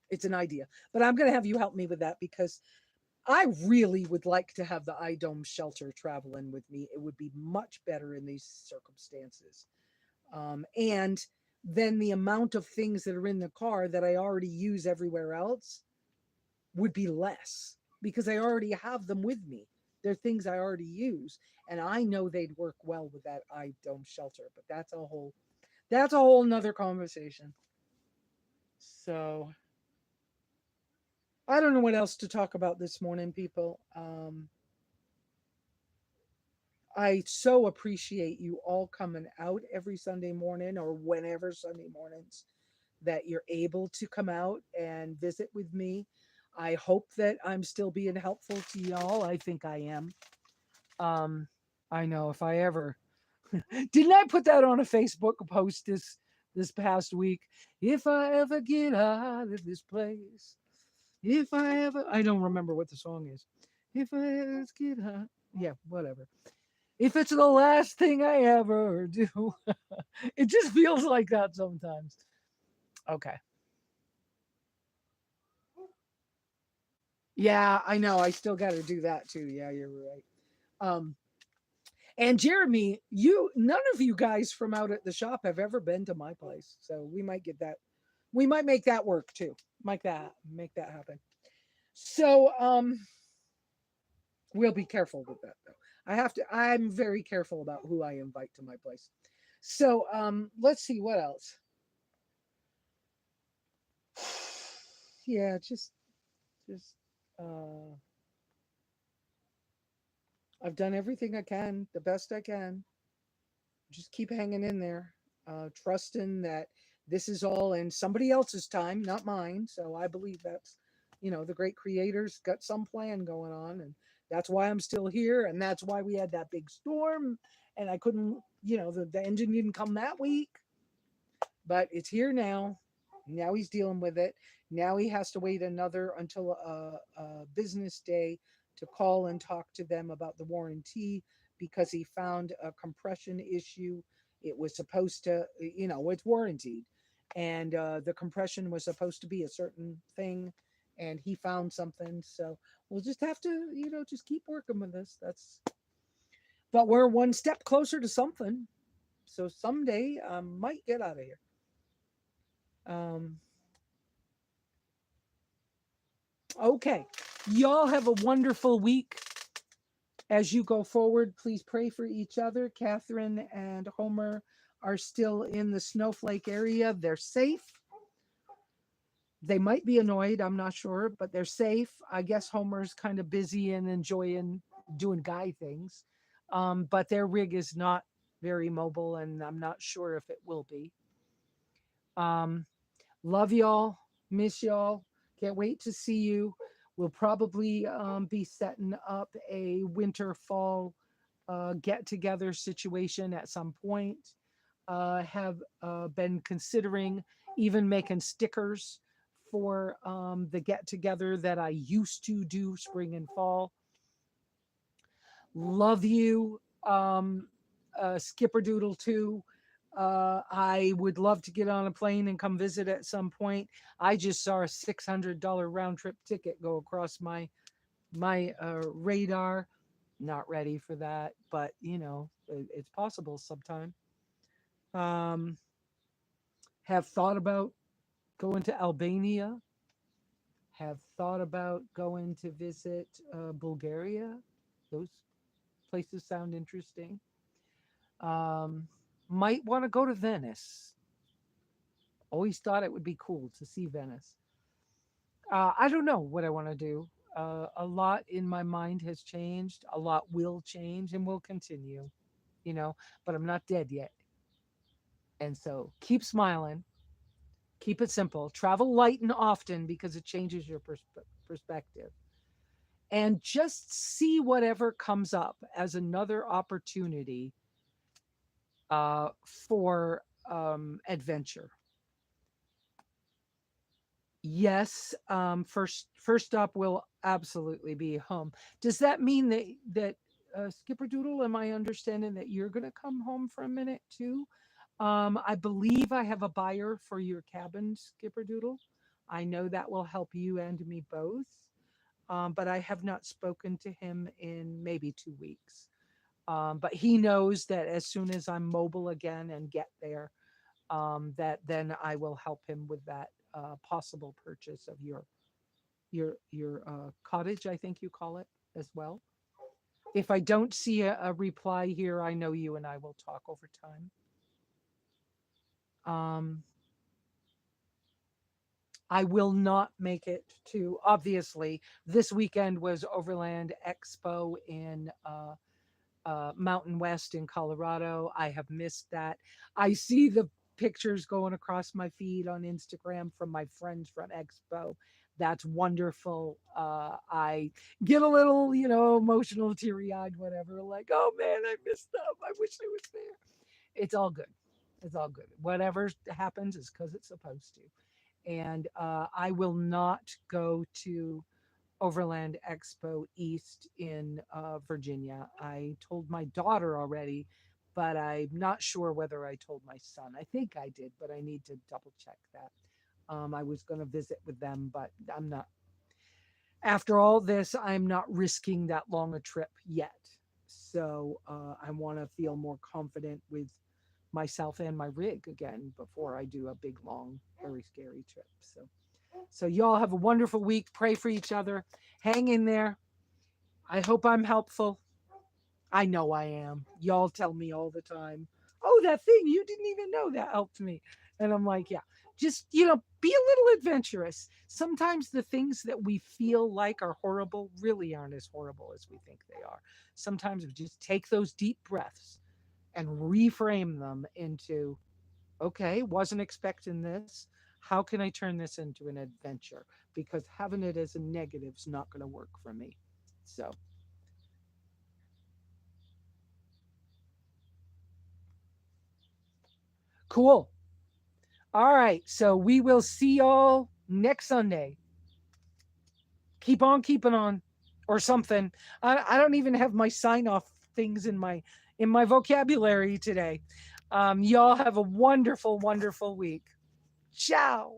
Speaker 1: It's an idea. But I'm going to have you help me with that because I really would like to have the iDome shelter traveling with me. It would be much better in these circumstances. And then the amount of things that are in the car that I already use everywhere else would be less because I already have them with me. They're things I already use, and I know they'd work well with that iDome shelter. But that's a whole nother conversation. So I don't know what else to talk about this morning, people. I so appreciate you all coming out every Sunday morning or whenever Sunday mornings that you're able to come out and visit with me. I hope that I'm still being helpful to y'all. I think I am. Um, I know if I ever didn't I put that on a Facebook post this past week? If I ever get out of this place, if I ever I don't remember what the song is. If I ever get out, yeah, whatever. If it's the last thing I ever do, it just feels like that sometimes. Okay. Yeah, I know. I still got to do that too. Yeah, you're right. Um, and Jeremy, none of you guys from out at the shop have ever been to my place, so we might get that. We might make that work too. Make that happen. So, we'll be careful with that though. I'm very careful about who I invite to my place. So, let's see what else. Yeah, just uh I've done everything I can, the best I can. Just keep hanging in there, trusting that this is all in somebody else's time, not mine. So I believe that's, the great creator's got some plan going on, and that's why I'm still here, and that's why we had that big storm, and I couldn't, the engine didn't come that week, but it's here now. Now he's dealing with it. Now he has to wait until a business day to call and talk to them about the warranty because he found a compression issue. It was supposed to, it's warranted, and the compression was supposed to be a certain thing, and he found something. So we'll just have to, just keep working with this. But we're one step closer to something. So someday I might get out of here. Um, okay. Y'all have a wonderful week. As you go forward, please pray for each other. Catherine and Homer are still in the snowflake area. They're safe. They might be annoyed, I'm not sure, but they're safe. I guess Homer's kind of busy and enjoying doing guy things. But their rig is not very mobile, and I'm not sure if it will be. Um, Love y'all. Miss y'all. Can't wait to see you. We'll probably be setting up a winter fall get together situation at some point. have been considering even making stickers for the get together that I used to do spring and fall. Love you, Skipperdoodle too. I would love to get on a plane and come visit at some point. I just saw a $600 round trip ticket go across my radar. Not ready for that, but it's possible sometime. Um, have thought about going to Albania. Have thought about going to visit Bulgaria. Those places sound interesting. Um, might want to go to Venice. Always thought it would be cool to see Venice. I don't know what I want to do. A lot in my mind has changed. A lot will change and will continue, but I'm not dead yet. And so keep smiling, keep it simple, travel light and often because it changes your perspective. And just see whatever comes up as another opportunity for adventure. Yes, first up will absolutely be home. Does that mean that Skipper Doodle? Am I understanding that you're going to come home for a minute too? I believe I have a buyer for your cabin, Skipper Doodle. I know that will help you and me both. But I have not spoken to him in maybe 2 weeks. But he knows that as soon as I'm mobile again and get there, that then I will help him with that possible purchase of your cottage, I think you call it as well. If I don't see a reply here, I know you and I will talk over time. I will not make it to, obviously, this weekend was Overland Expo in Mountain West in Colorado. I have missed that. I see the pictures going across my feed on Instagram from my friends from Expo. That's wonderful. I get a little, emotional, teary eyed, whatever. Like, oh man, I missed them. I wish I was there. It's all good. It's all good. Whatever happens is because it's supposed to. And I will not go to Overland Expo East in Virginia. I told my daughter already, but I'm not sure whether I told my son. I think I did, but I need to double check that. I was going to visit with them, but I'm not. After all this, I'm not risking that long a trip yet. So I want to feel more confident with myself and my rig again before I do a big, long, very scary trip. So y'all have a wonderful week. Pray for each other. Hang in there. I hope I'm helpful. I know I am. Y'all tell me all the time, oh, that thing, you didn't even know that helped me. And I'm like, yeah, just, be a little adventurous. Sometimes the things that we feel like are horrible really aren't as horrible as we think they are. Sometimes we just take those deep breaths and reframe them into, okay, wasn't expecting this. How can I turn this into an adventure? Because having it as a negative is not going to work for me. So, cool. All right. So we will see y'all next Sunday. Keep on keeping on or something. I don't even have my sign off things in my vocabulary today. Y'all have a wonderful, wonderful week. Ciao.